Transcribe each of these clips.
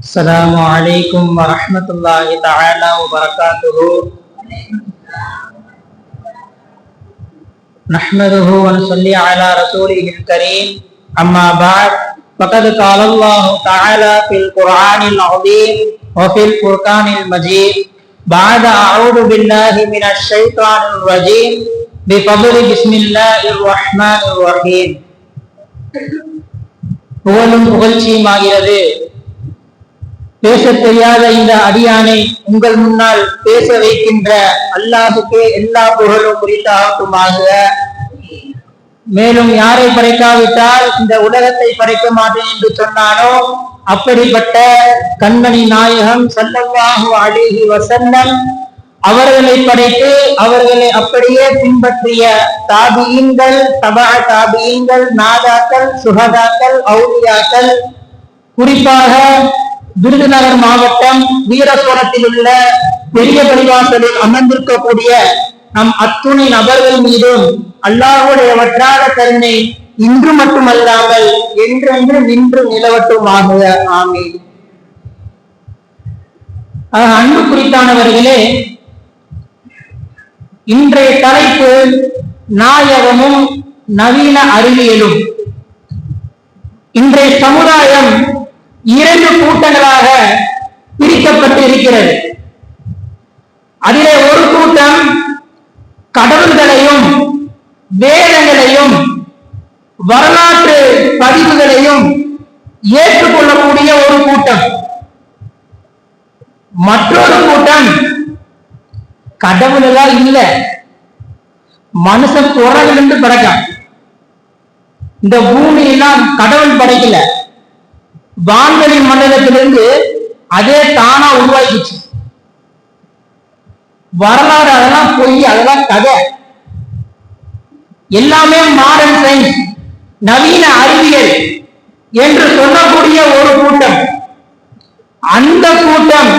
السلام عليكم ورحمة الله تعالى وبركاته. نحمده ونصلي على رسوله الكريم. أما بعد فقد قال الله تعالى في القرآن العظيم وفي الفرقان المجيد بعد أعوذ بالله من الشيطان الرجيم بفضل بسم الله الرحمن الرحيم. புகழும் புகழ்ச்சியுமாகிறது. பேச தெரியாத இந்த அடியானை உங்கள் முன்னால் பேச வைக்கின்ற அல்லாஹுக்கே எல்லா புகழும் உரித்தாகட்டுமாக. மேலும் யாரை படைக்காவிட்டால் இந்த உலகத்தை படைக்க மாட்டேன் என்று சொன்னானோ அப்படிப்பட்ட கண்மணி நாயகம் ஸல்லல்லாஹு அலைஹி வஸல்லம் அவர்களை படைத்து அவர்களை அப்படியே பின்பற்றிய தாபியீன்கள், தபா தாபியீன்கள், நாதாக்கள், சுஹதாக்கள், அவுலியாக்கள், குறிப்பாக விருதுநகர் மாவட்டம் வீரசோரத்தில் உள்ள பெரிய பள்ளிவாசலில் அமர்ந்திருக்கக்கூடிய நம் அத்துணை நபர்கள் மீதும் அல்லாஹ்வுடைய வற்றாத கருணை இன்று மட்டுமல்லாமல் என்றென்று நின்று நிலவட்டுமாக. ஆமீன். அன்பு குறித்தானவர்களே, இன்றைய தலைப்பு நாயகமும் நவீன அறிவியலும். இன்றைய சமுதாயம் இரண்டு கூட்டங்களாக பிரிக்கப்பட்டு இருக்கிறது. அதிலே ஒரு கூட்டம் கடவுள்களையும் வேதங்களையும் வரலாற்று பதிவுகளையும் ஏற்றுக்கொள்ளக்கூடிய ஒரு கூட்டம். மற்றொரு கூட்டம் கடவுள் எல்லாம் இல்ல, மனுஷன் குரலிலிருந்து படைக்கான், இந்த பூமியெல்லாம் கடவுள் படைக்கல, வான்வெளி மண்டலத்திலிருந்து அதே தானா உருவாக்கிச்சு. வரலாறு அதெல்லாம் பொய், அதெல்லாம் கதை. எல்லாமே மாடர்ன் சயின்ஸ், நவீன அறிவியல் என்று சொல்லக்கூடிய ஒரு கூட்டம். அந்த கூட்டம்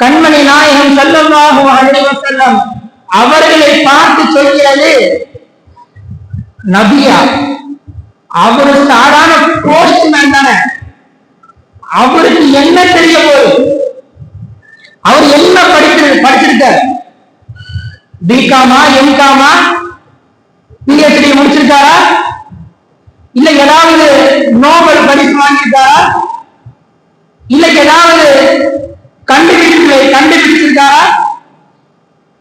கண்மணி நாயகம் ஸல்லல்லாஹு அலைஹி வஸல்லம் அவர்களை பார்த்து சொல்கிறது, நபியா அவரு சாதாரண போஸ்ட்மேன் தானே, அவருக்கு என்ன தெரிய போகுது? அவர் என்ன படிச்சிருக்கார்? பிகாமா, எம்காமா, பிஹெச்டி முடிச்சிருக்காரா? இல்ல ஏதாவது நோபல் பரிசு வாங்கியிருக்காரா? இல்ல ஏதாவது கண்டுபிடிச்சிருக்காரா?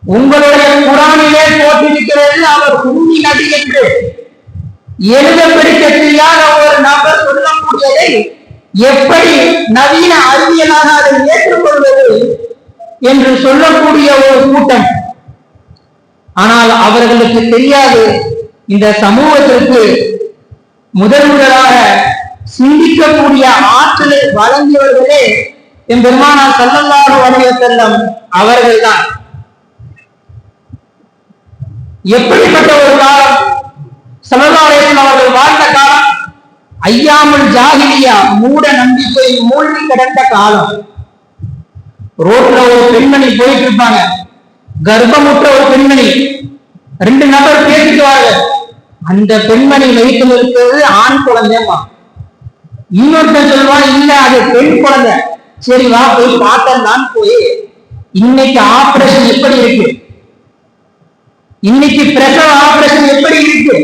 உங்களுடைய குரானிலே போட்டிருக்கிறது அவர் உண்மை நபி என்று. எழுத படிக்க தெரியாத ஒரு நபர் சொல்லக்கூடியதை எப்படி நவீன அறிவியலாக அதை ஏற்றுக்கொள்வது என்று சொல்லக்கூடிய ஒரு கூட்டம். ஆனால் அவர்களுக்கு தெரியாது, இந்த சமூகத்திற்கு முதலாக சிந்திக்கக்கூடிய ஆற்றலை வழங்கியவர்களே என் பெருமானார் ஸல்லல்லாஹு அலைஹி வஸல்லம் அவர்கள்தான். எப்படிப்பட்ட ஒரு காலம் ஸல்லல்லாஹு அலைஹி வஸல்லம் அவர்கள் வாழ்ந்த காலம்! ஐயாமுல் ஜாஹிலியா, மூட நம்பிக்கை மூழ்கி கிடந்த காலம். ரோட்ல ஒரு பெண்மணி போயிட்டு இருப்பாங்க, கர்ப்பமுற்ற ஒரு பெண்மணி, ரெண்டு நபர் பேசிக்குவார்கள். அந்த பெண்மணி வயிற்றில் இருக்கிறது ஆண் குழந்தைமா. இன்னொருத்தர் சொல்லுவான், இல்ல அது பெண் குழந்தை. சரி வா போய் பார்த்தேன். போய் இன்னைக்கு ஆபரேஷன் எப்படி இருக்கு, இன்னைக்கு பிரசவ ஆபரேஷன் எப்படி இருக்கு?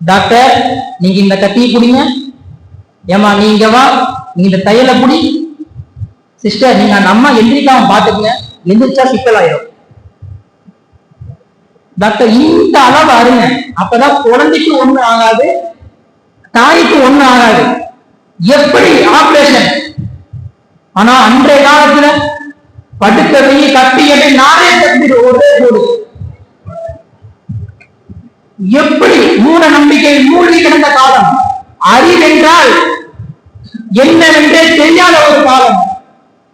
டாக்டர் நீங்க இந்த கத்தியை பிடிங்க, ஏமா நீங்க வா, நீங்க இந்த தையலை பிடி. சிஸ்டர் நீங்க அந்த அம்மா எந்திரிக்காம பாத்துக்கங்க, எந்திரிச்சா சிக்கலாயிரும். டாக்டர் இந்த அளவு அருங்க, அப்பதான் குழந்தைக்கு ஒண்ணு ஆகாது, தாய்க்கு ஒண்ணு ஆகாது. எப்படி ஆபரேஷன்? ஆனா அன்றைய காலத்துல படுக்கவையை கட்டி எப்படி நானே தப்பிடு ஒரே போடு. எப்படி மூட நம்பிக்கை மூழ்கி கிடந்த காலம், அறிவென்றால் என்னவென்றே தெரியாத ஒரு காலம்.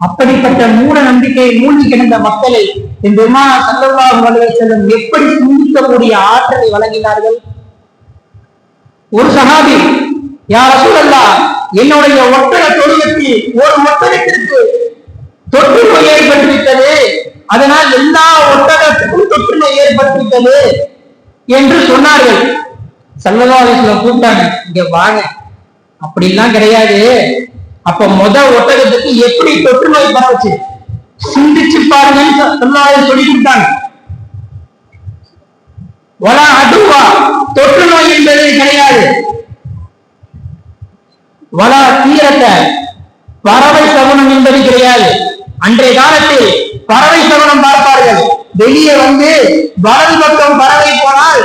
அப்படிப்பட்ட மூட நம்பிக்கை மூழ்கி கிடந்த மக்களை என் பெருமானார் ஸல்லல்லாஹு அலைஹி வஸல்லம் எப்படி சிந்திக்கக்கூடிய ஆற்றலை வழங்கினார்கள். ஒரு சஹாபி, யா ரசூலல்லாஹ் என்னுடைய ஒட்டக தொழுகத்தில் ஒரு ஒட்டகத்திற்கு தொற்று நோய் ஏற்பட்டுவிட்டது, அதனால் எல்லா ஒட்டகத்துக்கும் தொற்று நோய் ஏற்பட்டுவிட்டது என்று சொன்னார்கள். ஸல்லல்லாஹு அலைஹி வஸல்லம் கூப்பிட்டாங்க, இங்க வாங்க, அப்படிலாம் கிடையாது, அப்ப ஒட்டகத்துக்கு எப்படி தொற்று நோய் பரவுச்சு சிந்திச்சு பாருங்கன்னு சொல்லி கொடுத்தாங்க. அடுவா தொற்று நோய் என்பது கிடையாது. தீரத்தை பறவை சகுனம் என்பது கிடையாது. அன்றைய காலத்தில் பறவை சகுனம் பார்ப்பார்கள். வெளியே வலது பக்கம் பறவை போனால்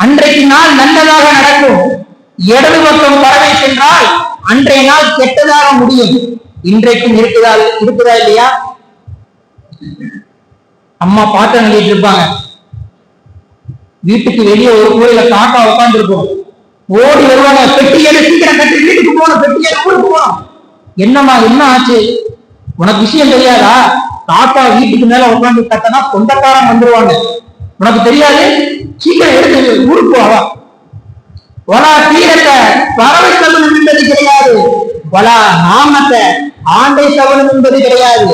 அன்றைக்கு நாள் நல்லதாக நடக்கும். இடது பக்கம் பறவை சென்றால் அன்றைய நாள் கெட்டதாக முடியும். இன்றைக்கும் இருக்குதா இல்லையா? அம்மா பாத்திரம் கட்டிட்டு இருப்பாங்க. வீட்டுக்கு வெளியே ஒரு கோயில காக்கா உட்கார்ந்து இருக்கும். ஓடி வருவாங்க, பெட்டி எடு, சீக்கிரம் கட்டி வீட்டுக்கு போகணும், பெட்டி எடு, ஊருக்கு போகணும். என்னம்மா என்ன ஆச்சு, உனக்கு விஷயம் தெரியாதா? காக்கா வீட்டுக்கு மேல உட்காந்து கட்டனா சொந்தக்காரன் வந்துருவாங்க, உனக்கு தெரியாது, சீக்கிரம் எடுத்து ஊருக்கு போவா. தீரத்தை பறவை சகுனம் என்பது கிடையாது. நாமத்தை ஆண்டை சகுனம் என்பது கிடையாது.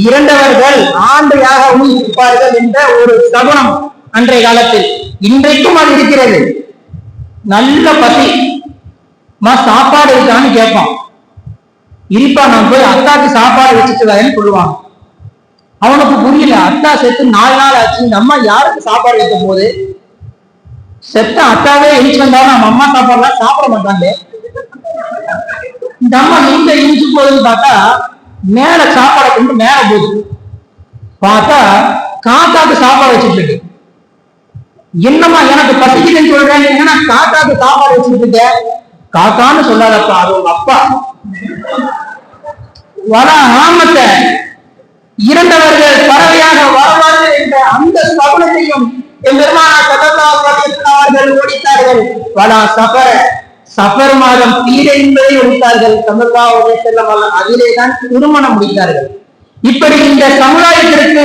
இறந்தவர்கள் ஆண்டையாக உயிர்ப்பார்கள் என்ற ஒரு சகுனம் அன்றைய காலத்தில். இன்றைக்கும் அது இருக்கிறது. நல்ல பசி, சாப்பாடு இருக்கான்னு கேட்பான். இருப்பா, நான் போய் அத்தாக்கு சாப்பாடு வச்சுட்டு வரேன்னு சொல்லுவான். அவனுக்கு புரியல, அத்தா செத்து 4 நாள் ஆச்சு, இந்த அம்மா யாருக்கு சாப்பாடு வைக்க போகுது? செத்த அத்தாவே எரிச்சு வந்தாலும் நம்ம அம்மா சாப்பாடுலாம் சாப்பிட மாட்டாங்க. இந்த அம்மா எங்க எரிச்சு போகுதுன்னு பார்த்தா மேல சாப்பாடை கொண்டு மேல போகுது. பார்த்தா காக்காக்கு சாப்பாடு வச்சுட்டு இருக்கு. என்னம்மா எனக்கு பசிக்குதுன்னு சொல்றேன், ஏன்னா காக்காக்கு சாப்பாடு வச்சுட்டு இருக்க? காக்கான்னு சொல்லாதப்பா, அது உங்க அப்பா. ஆமத்தை இறந்தவர்கள் பறவையாக வாழ்வார்கள் என்ற அந்த சகுனத்தையும் அவர்கள் ஒழித்தார்கள். சஃபர் மாதம் தீரை என்பதை ஒழித்தார்கள். அதிலேதான் திருமணம் முடித்தார்கள். இப்படி இந்த சமுதாயத்திற்கு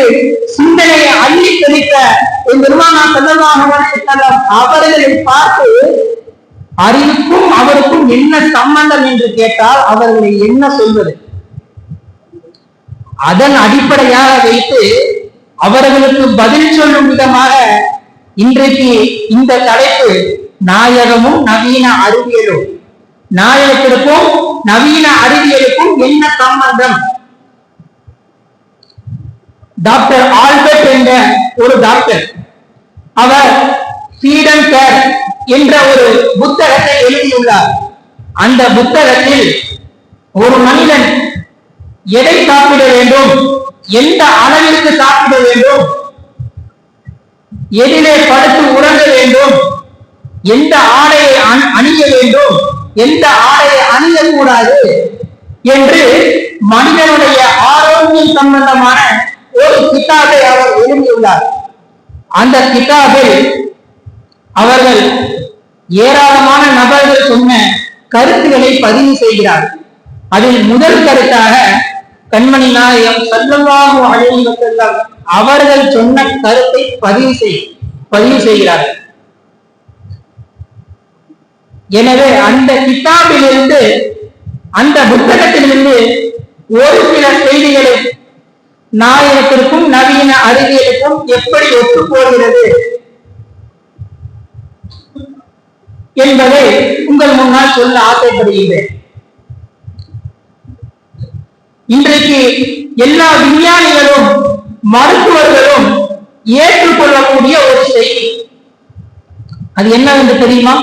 சிந்தனையை அள்ளி தெளித்த அவர்களை பார்த்து அறிவுக்கும் அவருக்கும் என்ன சம்பந்தம் என்று கேட்டால் அவர்களை என்ன சொல்வது? அதன் அடிப்படையாக வைத்து அவர்களுக்கு பதில் சொல்லும் விதமாக இன்றைக்கு இந்த தலைப்பு நாயகமும் நவீன அறிவியலும். நாயகத்திற்கும் நவீன அறிவியலுக்கும் என்ன சம்பந்தம்? டாக்டர் ஆல்பர்ட் என்ற ஒரு டாக்டர், அவர் ஃபீட் அண்ட் கேர் என்ற ஒரு புத்தகத்தை எழுதியுள்ளார். அந்த புத்தகத்தில் ஒரு மனிதன் எதை சாப்பிட வேண்டும், எந்த அளவிற்கு சாப்பிட வேண்டும், எதிலே படுத்து உறங்க வேண்டும், எந்த ஆடையை அணிய வேண்டும், எந்த ஆடையை அணியக்கூடாது என்று மனிதனுடைய ஆரோக்கியம் சம்பந்தமான ஒரு கிதாபை அவர் எழுதியுள்ளார். அந்த கிதாபில் அவர்கள் ஏராளமான நபர்கள் சொன்ன கருத்துக்களை பதிவு செய்கிறார். அதில் முதல் கருத்தாக கண்மணி நாயகம் ஸல்லல்லாஹு அலைஹி வஸல்லம் அவர்கள் சொன்ன கருத்தை பதிவு செய்கிறார்கள். எனவே அந்த கிதாபிலிருந்து, அந்த புத்தகத்திலிருந்து ஒரு சில செய்திகளை நாயகத்திற்கும் நவீன அறிவியலுக்கும் எப்படி ஒத்து போகிறது என்பதை உங்கள் முன்னால் சொல்ல ஆசைப்படுகின்றேன். இன்றைக்கு எல்லா விஞ்ஞானிகளும் மருத்துவர்களும் ஏற்றுக்கொள்ளக்கூடிய ஒரு செய்தி, அது என்னவென்று தெரியுமா?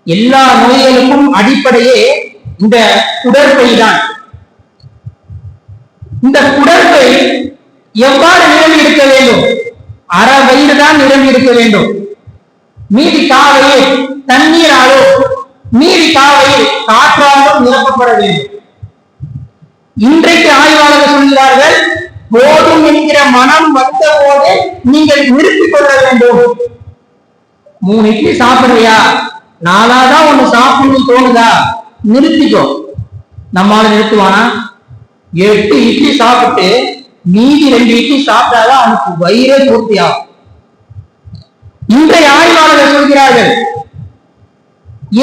எல்லா நோய்களுக்கும் அடிப்படையே இந்த குடற்பை தான். இந்த குடற்பை எவ்வாறு நிரம்பி இருக்க வேண்டும்? அரை வயிறு தான் நிரம்பி இருக்க வேண்டும். மீதி காவையில் தண்ணீராலோ மீதி காவையில் காற்றாலும் நிரப்பப்பட வேண்டும். இன்றைக்கு ஆய்வாளர்கள் சொல்கிறார்கள், போதும் என்கிற மனம் வந்த போது நீங்கள் நிறுத்திக் கொள்ள வேண்டும். 3 இட்லி சாப்பிடுறியா, 4ஆதான் ஒண்ணு சாப்பிடணும்னு தோணுதா, நிறுத்திக்கோ. நம்மால நிறுத்துவானா? 8 இட்லி சாப்பிட்டு மீதி 2 இட்லி சாப்பிட்டாதான் அவனுக்கு வயிறே பூர்த்தியாகும். இன்றைய ஆய்வாளர்கள் சொல்கிறார்கள்,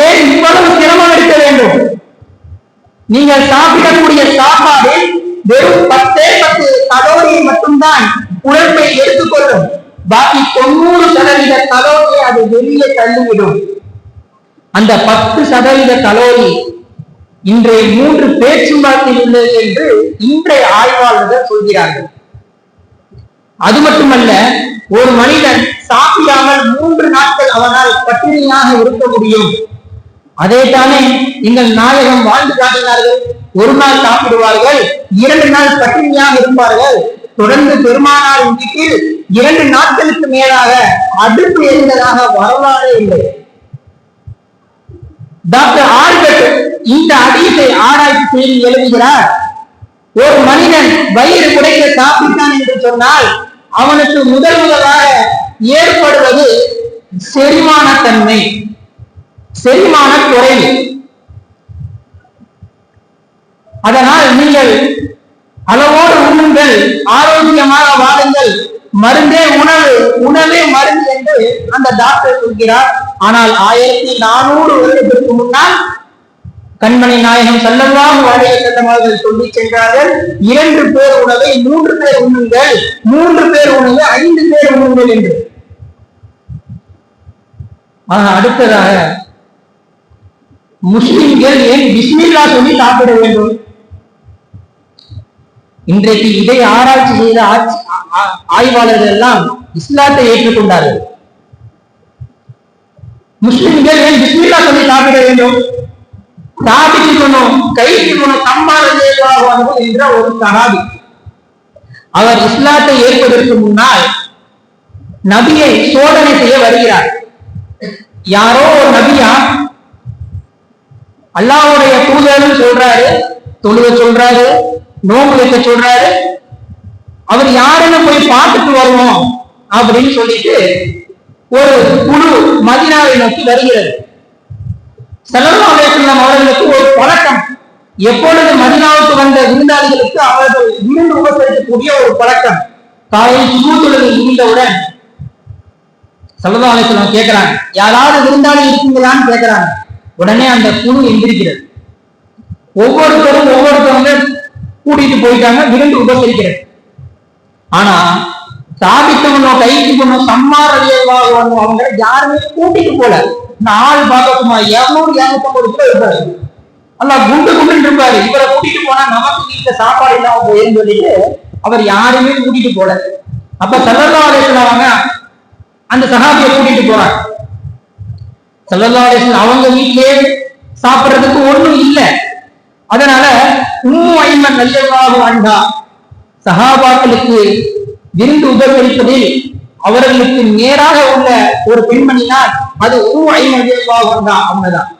ஏன் இவ்வளவு சிரமம் எடுக்க வேண்டும்? நீங்கள் சாப்பிடக்கூடிய சாப்பாடு வெறும் 10 கலோரியை மட்டும்தான் உழைப்பை எடுத்துக்கொள்ளும். பாக்கி 90% கலோரியை அது வெளியே தள்ளிவிடும். அந்த 10% கலோரி இன்றைய 3 பேச்சுவார்த்தையில் உள்ளது என்று இன்றைய ஆய்வாளர்கள் சொல்கிறார்கள். அது மட்டுமல்ல, ஒரு மனிதன் சாப்பிடாமல் 3 நாட்கள் அவனால் பட்டினியாக இருக்க முடியும். அதேதானே எங்கள் நாயகம் வாழ்ந்து காட்டினார்கள். ஒரு நாள் சாப்பிடுவார்கள், 2 நாள் பட்டினியாக இருப்பார்கள். தொடர்ந்து பெருமானாரின் வீட்டில் 2 நாட்களுக்கு மேலாக அடுப்பு எரிந்ததாக வரலாறே இல்லை. டாக்டர் ஆல்பர்ட் இந்த ஹதீஸை ஆராய்ச்சி செய்து எழுதுகிறார். ஒரு மனிதன் வயிறு குறைக்க சாப்பிட்டான் என்று சொன்னால் அவனுக்கு முதலாக ஏற்படுவது செரிமான தன்மை, செரிமான குறைவு. அதனால் நீங்கள் அளவோடு உண்ணுங்கள், ஆரோக்கியமாக வாழுங்கள், மருந்தே உணவு, உணவே மருந்து என்று அந்த டாக்டர் சொல்கிறார். ஆனால் 1400 வருடத்திற்கு முன்னால் கண்மணி நாயகம் ஸல்லல்லாஹு அலைஹி வஸல்லம் அவர்கள் சொல்லி சென்றார்கள், 2 பேர் உணவை 3 பேர் உண்ணுங்கள், 3 பேர் உணவை 5 பேர் உண்ணுங்கள் என்று. அடுத்ததாக முஸ்லிம்கள் ஏன் பிஸ்மில்லா சொல்லி சாப்பிட வேண்டும்? இன்றைக்கு இதை ஆராய்ச்சி செய்த ஆய்வாளர்கள் எல்லாம் இஸ்லாத்தை ஏற்றுக்கொண்டார்கள். முஸ்லிம்கள் ஏன் பிஸ்மில்லா சொல்லி சாப்பிட வேண்டும்? என்ற ஒரு சஹாபி, அவர் இஸ்லாத்தை ஏற்பதற்கு முன்னால் நபியை சோதனை செய்ய வருகிறார். யாரோ ஒரு நபியா அல்லாஹ்வுடைய தூதரும் சொல்றாரு, தொழுவ சொல்றாரு, நோம்பு வைக்க சொல்றாரு, அவர் யாருன்னு போய் பார்த்துட்டு வருவோம் அப்படின்னு சொல்லிட்டு ஒரு குழு மதீனாவை நோக்கி வருகிறது. ஸல்லல்லாஹு அலைஹி வஸல்லம் அவர்களுக்கு ஒரு பழக்கம், எப்பொழுது மதீனாவுக்கு வந்த விருந்தாளிகளுக்கு அவர்கள் விருந்து உபசரிக்கக்கூடிய ஒரு பழக்கம். காலையில் சுபுஹ் முடிந்தவுடன் ஸல்லல்லாஹு அலைஹி வஸல்லம் கேட்கிறாங்க, யாராவது விருந்தாளி இருக்கீங்களான்னு கேட்கிறாங்க. உடனே அந்த குழு எந்திரிக்கிறது. ஒவ்வொருத்தவங்க கூட்டிட்டு போயிட்டாங்க, விருந்து உபசரிக்கிறது. ஆனா சாபித்தவனோ கைக்கு போனோ சம்மார் அலியல்லாஹு அவங்க யாருமே கூட்டிட்டு போல. நாலு பாக்கமா 200-250 கிலோ இருப்பாரு. அல்லாஹ் குண்டு குண்டு இருப்பாரு. இவரை கூட்டிட்டு போனா நமக்கு வீட்டுல சாப்பாடு இல்லாம போயிருந்து சொல்லிட்டு அவர் யாருமே கூட்டிட்டு போல. அப்ப ஸல்லல்லாஹு அலைஹி வஸல்லம் அந்த சஹாபியை கூட்டிட்டு போறாங்க. ஸல்லல்லாஹு அலைஹி வஸல்லம் அவங்க வீட்டிலே சாப்பிடுறதுக்கு ஒண்ணும் இல்லை. அதனால உம்மு ஐமன் ரலியல்லாஹு அன்ஹா சஹாபாக்களுக்கு விருந்து உபசரிப்பதில் அவர்களுக்கு நேராக உள்ள ஒரு பெண்மணினால் அது உம்மு ஐமன் ரலியல்லாஹு அன்ஹா அவங்கதான்.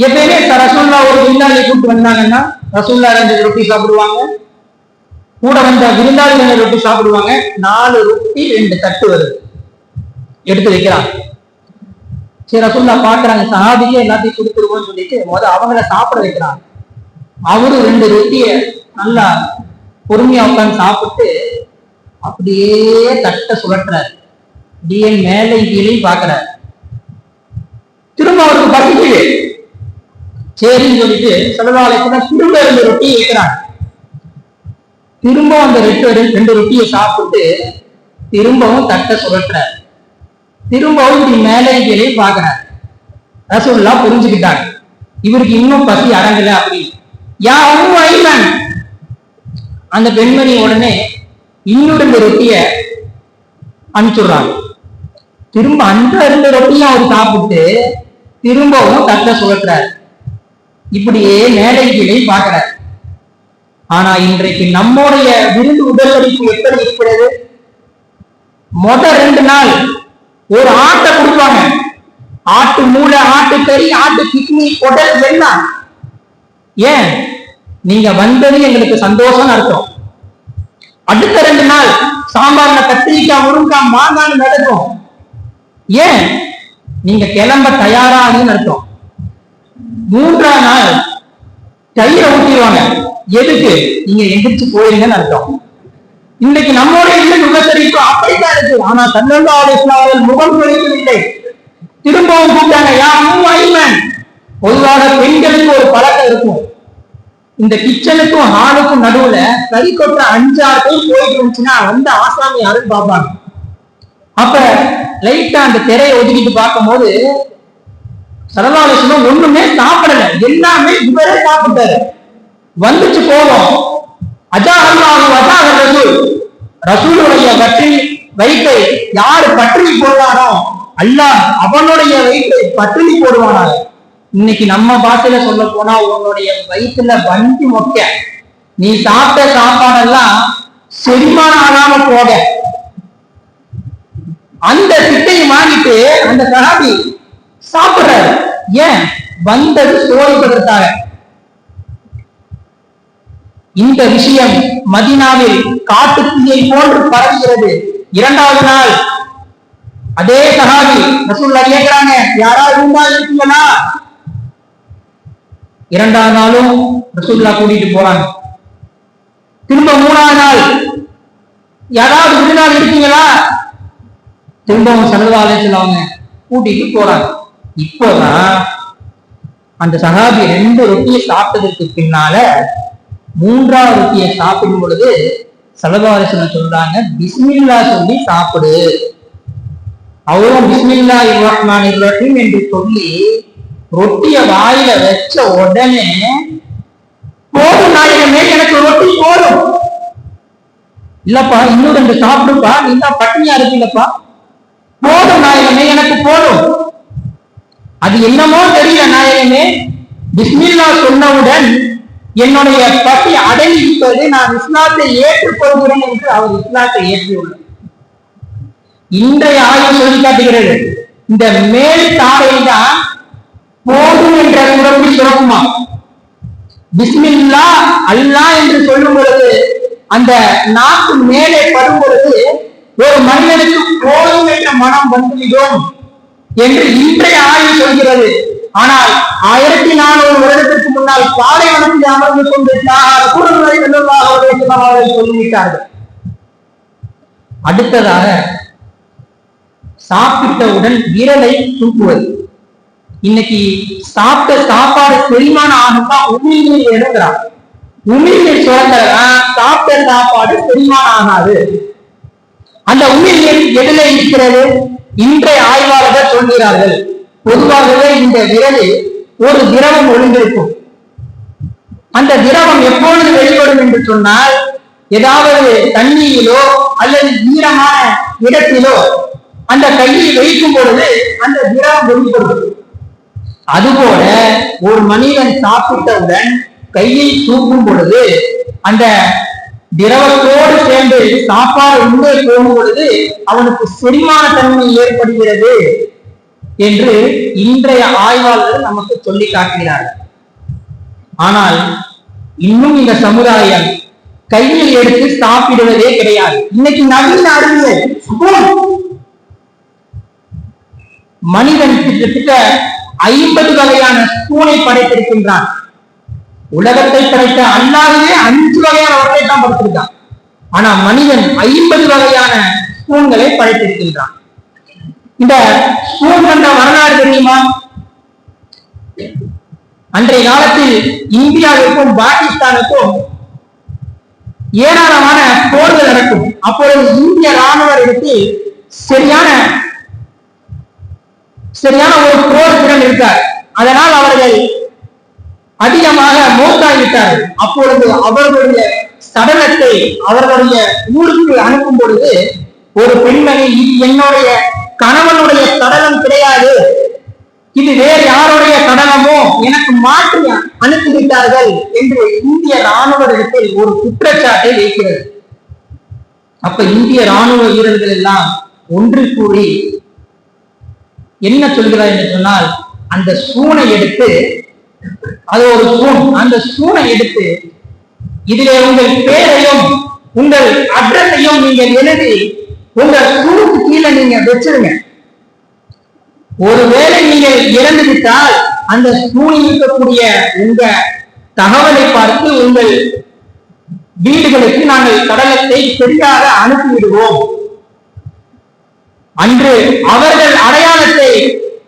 எப்பயுமே ரசூலுல்லாஹ் ஒரு விருந்தாளியை கூப்பிட்டு வந்தாங்கன்னா ரசூலுல்லாஹ் 2 ரொட்டி சாப்பிடுவாங்க, கூட வந்த விருந்தாளி 2 ரொட்டி சாப்பிடுவாங்க. 4 ரொட்டி 2 தட்டு வருது, எடுத்து வைக்கிறாங்க. சரி, ரசூலுல்லாஹ் பாக்குறாங்க, சஹாபிக்கு எல்லாத்தையும் கொடுத்துருவோம்னு சொல்லிட்டு அவங்கள சாப்பிட வைக்கிறாங்க. அவரு 2 ரொட்டிய நல்லா பொறுமையா உட்காந்து சாப்பிட்டு அப்படியே தட்டை சுழற்றாரு. அப்படியே மேலே கீழையும் பாக்குறாரு. திரும்ப அவருக்கு பசிக்குது. சரின்னு சொல்லிட்டு ஸல்லல்லாஹு அலைஹி வஸல்லம் திரும்ப 2 ரொட்டியை வைக்கிறாங்க. திரும்ப அந்த 2 ரொட்டியை சாப்பிட்டு திரும்பவும் தட்டை சுழற்றாரு. திரும்பவும் இப்படி மேலே கீழே பாக்குறாரு. ரசூலுல்லாஹ் புரிஞ்சுக்கிட்டாங்க, இவருக்கு இன்னும் பசி அடங்கல அப்படின்னு. யா உம்மு ஐமன், அந்த பெண்மணி உடனே இன்னும் 2 ரொட்டிய அனுப்பிச்சுடுறாங்க. திரும்ப அந்த 2 ரொட்டியும் அவர் சாப்பிட்டு திரும்பவும் தட்டை சுழற்றாரு. இப்படியே மேலே கீழே பாக்குறாரு. ஆனா இன்றைக்கு நம்முடைய விருந்து உபசரிப்பு எப்படி இருக்கிறது? முதல் 2 நாள் ஒரு ஆட்டை கொடுப்பாங்க. ஆட்டு மூளை, ஆட்டு கறி, ஆட்டு கிட்னி, குடல் எல்லாம். ஏன்? நீங்க வந்தது எங்களுக்கு சந்தோஷம் அர்த்தம். அடுத்த 2 நாள் சாம்பார்ல கத்திரிக்காய், முருங்காய், மாங்காய் நடக்கும். ஏன்? நீங்க கிளம்ப தயாராகுன்னு அர்த்தம். 3ஆம் நாள் தயிரை ஊற்றிடுவாங்க. எதுக்கு? நீங்க எந்திரிச்சு போயிருங்கன்னு அர்த்தம். இன்னைக்கு நம்மோட இல்லை உபசரிப்பு அப்படித்தான் இருக்கு. ஆனா ஸல்லல்லாஹு அலைஹி வஸல்லம் அவர்கள் முகம் குறைக்கவில்லை. திரும்பவும் கூப்பிட்டாங்க, யா உம்மு ஐமன். பொதுவாக பெண்களுக்கு ஒரு பழக்கம் இருக்கும், இந்த கிச்சனுக்கும் ஹாலுக்கும் நடுவுல கறி கொட்ட 5-6 பேர் போயிட்டு இருந்துச்சுன்னா வந்து ஆசாமி யாரும் பார்ப்பாங்க. அப்ப லைட்டா அந்த திரையை ஒதுக்கிட்டு பார்க்கும் போது ஸல்லல்லாஹு அலைஹி வஸல்லம் ஒண்ணுமே சாப்பிடல, எல்லாமே இவரே சாப்பிட்டாரு. வந்துச்சு கோபம். ரசூலுடைய வயிற்றை யாரு பட்டினி போடுவானோ அல்லாஹ் அவனுடைய வயிற்றை பட்டினி போடுவானாக. இன்னைக்கு நம்ம பாஷையில சொல்ல போனா உன்னுடைய வயிற்றுல வண்டி மொக்க, நீ சாப்பிட்ட சாப்பாடெல்லாம் செரிமானம் ஆகாம போக. அந்த திட்டையை வாங்கிட்டு அந்த சஹாபி சாப்பிடுறாரு. ஏன்? வந்தது சோதிப்பதற்காக. இந்த விஷயம் மதீனாவில் காட்டு தீயை போன்று பரவுகிறது. இரண்டாவது நாள் அதே சஹாபி ரசூலுல்லாஹ் கேக்குறாங்க, யாராவது இருக்கீங்களா? இரண்டாவது நாளும் ரசூலுல்லாஹ் கூட்டிட்டு போறாங்க. திரும்ப மூணாவது நாள் யாராவது விருந்தாள் இருக்கீங்களா? திரும்பவும் ஸல்லல்லாஹு அலைஹி வஸல்லம் கூட்டிட்டு போறாங்க. இப்போதான் அந்த சஹாபி 2 ரொட்டியை சாப்பிட்டதற்கு பின்னால 3ஆவது ரொட்டியை சாப்பிடும் பொழுது ஸல்லல்லாஹு அலைஹி வஸல்லம் சொல்றாங்க, பிஸ்மில்லா சொல்லி சாப்பிடு. அவரும் பிஸ்மில்லாஹிர் ரஹ்மானிர் ரஹீம் என்று சொல்லி ரொட்டிய வாயில வச்ச உடனே, போதும் நாயகமே, எனக்கு ரொட்டி போதும். இல்லப்பா, இன்னும் 2 சாப்பிடுப்பா, நீ தான் பட்டினியா இருக்கீங்கப்பா. போதும் நாயகமே, எனக்கு போதும். அது என்னமோ தெரியல நாயகமே, பிஸ்மில்லா சொன்னவுடன் என்னுடைய பட்டி அடங்கி விட்டது, நான் இஸ்லாத்தை ஏற்றுக்கொள்கிறேன் என்று அவர் இஸ்லாத்தை ஏற்றியுள்ளார். இன்றைய ஆய்வு சொல்லி காட்டுகிறது, இந்த மேல் தாடையில் தான் போதும் என்ற சுரப்பி சுரக்குமா. பிஸ்மில்லா அல்லாஹ் என்று சொல்லும் பொழுது அந்த நாக்கு மேலே படும் பொழுது ஒரு மனிதனுக்கு போதும் என்ற மனம் வந்துவிடும் என்று இன்றைய ஆய்வு சொல்கிறது. ஆனால் 1400 வருடத்திற்கு முன்னால் பாலைவனத்தில் அமர்ந்து கொண்டு சொல்லிவிட்டார்கள். அடுத்ததாக சாப்பிட்டவுடன் விரலை தூக்குவது. இன்னைக்கு சாப்பிட்ட சாப்பாடு செரிமானம் ஆகுமா உமிழ்நீர் எடுக்கிறான். உமிழ்நீர் சுரக்கிறதான் சாப்பிட்ட சாப்பாடு செரிமானம் ஆகாது. அந்த உமிழ்நீர் எதில இருக்கிறது? இன்றைய ஆய்வாளர்கள் சொல்கிறார்கள், பொதுவாகவே இந்த விரலில் ஒரு திரவம் ஒளிந்திருக்கும். அந்த திரவம் எப்பொழுது வெளிப்படும் என்று சொன்னால், ஏதாவது தண்ணீரிலோ அல்லது ஈரமான இடத்திலோ அந்த கையை வைக்கும் பொழுது அந்த திரவம் வெளிப்படும். அதுபோல ஒரு மனிதன் சாப்பிட்டவுடன் கையை தூக்கும் பொழுது அந்த திரவத்தோடு சேர்ந்து சாப்பாடு உள்ளே போகும் பொழுது அவனுக்கு செரிமான தன்மை ஏற்படுகிறது என்று இன்றைய ஆய்வாளர்கள் நமக்கு சொல்லி காட்டுகிறார்கள். ஆனால் இன்னும் இந்த சமுதாயம் கையில் எடுத்து சாப்பிடுவதே கிடையாது. இன்னைக்கு நவீன அறிவியல் மனிதன் கிட்டத்தட்ட 50 வகையான ஸ்பூனை படைத்திருக்கின்றான். உலகத்தை படைத்த அல்லாஹ்வே 5 வகையான வகையை தான் படைத்திருக்கான். ஆனா மனிதன் 50 வகையான ஸ்பூன்களை படைத்திருக்கின்றான். இந்த ஸ்பூன் என்ற வரலாறு தெரியுமா? அன்றைய காலத்தில் இந்தியாவிற்கும் பாகிஸ்தானுக்கும் ஏராளமான போர்கள் நடக்கும். அப்பொழுது இந்திய ராணுவத்திற்கு சரியான ஒரு போர் திறன் இருக்கார். அதனால் அவர்கள் அதிகமாக மோட்டாகிவிட்டார்கள். அப்பொழுது அவர்களுடைய சடலத்தை அவர்களுடைய ஊருக்கு அனுப்பும் பொழுது ஒரு பெண்மணி, இது என்னுடைய கணவனுடைய சடலம் கிடையாது, இது வேறு யாருடைய சடலமோ, எனக்கு மாற்றி அனுப்பிவிட்டார்கள் என்று இந்திய ராணுவத்தில் ஒரு குற்றச்சாட்டை வைக்கிறது. அப்ப இந்திய ராணுவ வீரர்கள் எல்லாம் ஒன்று கூடி என்ன சொல்கிறார் என்று சொன்னால், அந்த ஸ்பூனை எடுத்து, அது ஒரு ஸ்பூன், அந்த ஸ்பூனை எடுத்து இதிலே உங்கள் பேரையும் உங்கள் அட்ரஸையும் நீங்கள் எழுதி உங்க ஸ்பூனுக்கு கீழே நீங்க வச்சிருங்க. ஒருவேளை நீங்கள் இறந்து விட்டால் அந்த ஸ்பூனில் இருக்கக்கூடிய உங்க தகவலை பார்த்து உங்கள் வீடுகளுக்கு நாங்கள் சடலத்தை சரியாக அனுப்பிவிடுவோம். அன்று அவர்கள் அடையாளத்தை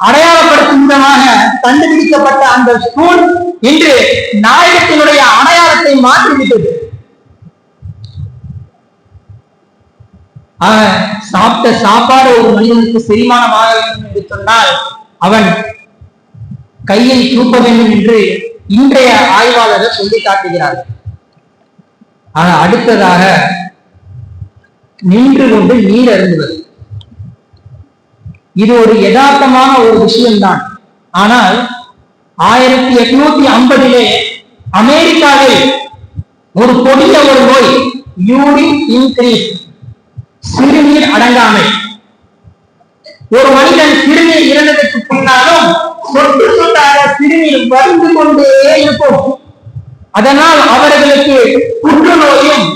அடையாளப்படுத்தும் விதமாக கண்டுபிடிக்கப்பட்ட அந்த ஸ்பூன் இன்று நாயகத்தினுடைய அடையாளத்தை மாற்றிவிட்டது. சாப்பிட்ட சாப்பாடு ஒரு மனிதனுக்கு செரிமானமாக வேண்டும் என்று சொன்னால் அவன் கையை தூக்க வேண்டும் என்று இன்றைய ஆய்வாளர்கள் சொல்லி காட்டுகிறார்கள். ஆக அடுத்ததாக நின்று கொண்டு நீர் அருந்துவது. இது ஒரு யதார்த்தமான ஒரு விஷயம்தான். ஆனால் 1850 அமெரிக்காவில் ஒரு கொடிய ஒரு நோய், யூரின் இன்கிரீஸ், சிறுநீர் அடங்காமை. ஒரு மனிதன் சிறுநீர் இறந்ததற்கு பின்னாலும் சொட்டு சொட்டாக சிறுநீர் வருந்து கொண்டே இருக்கும். அதனால் அவர்களுக்கு புற்றுநோயும்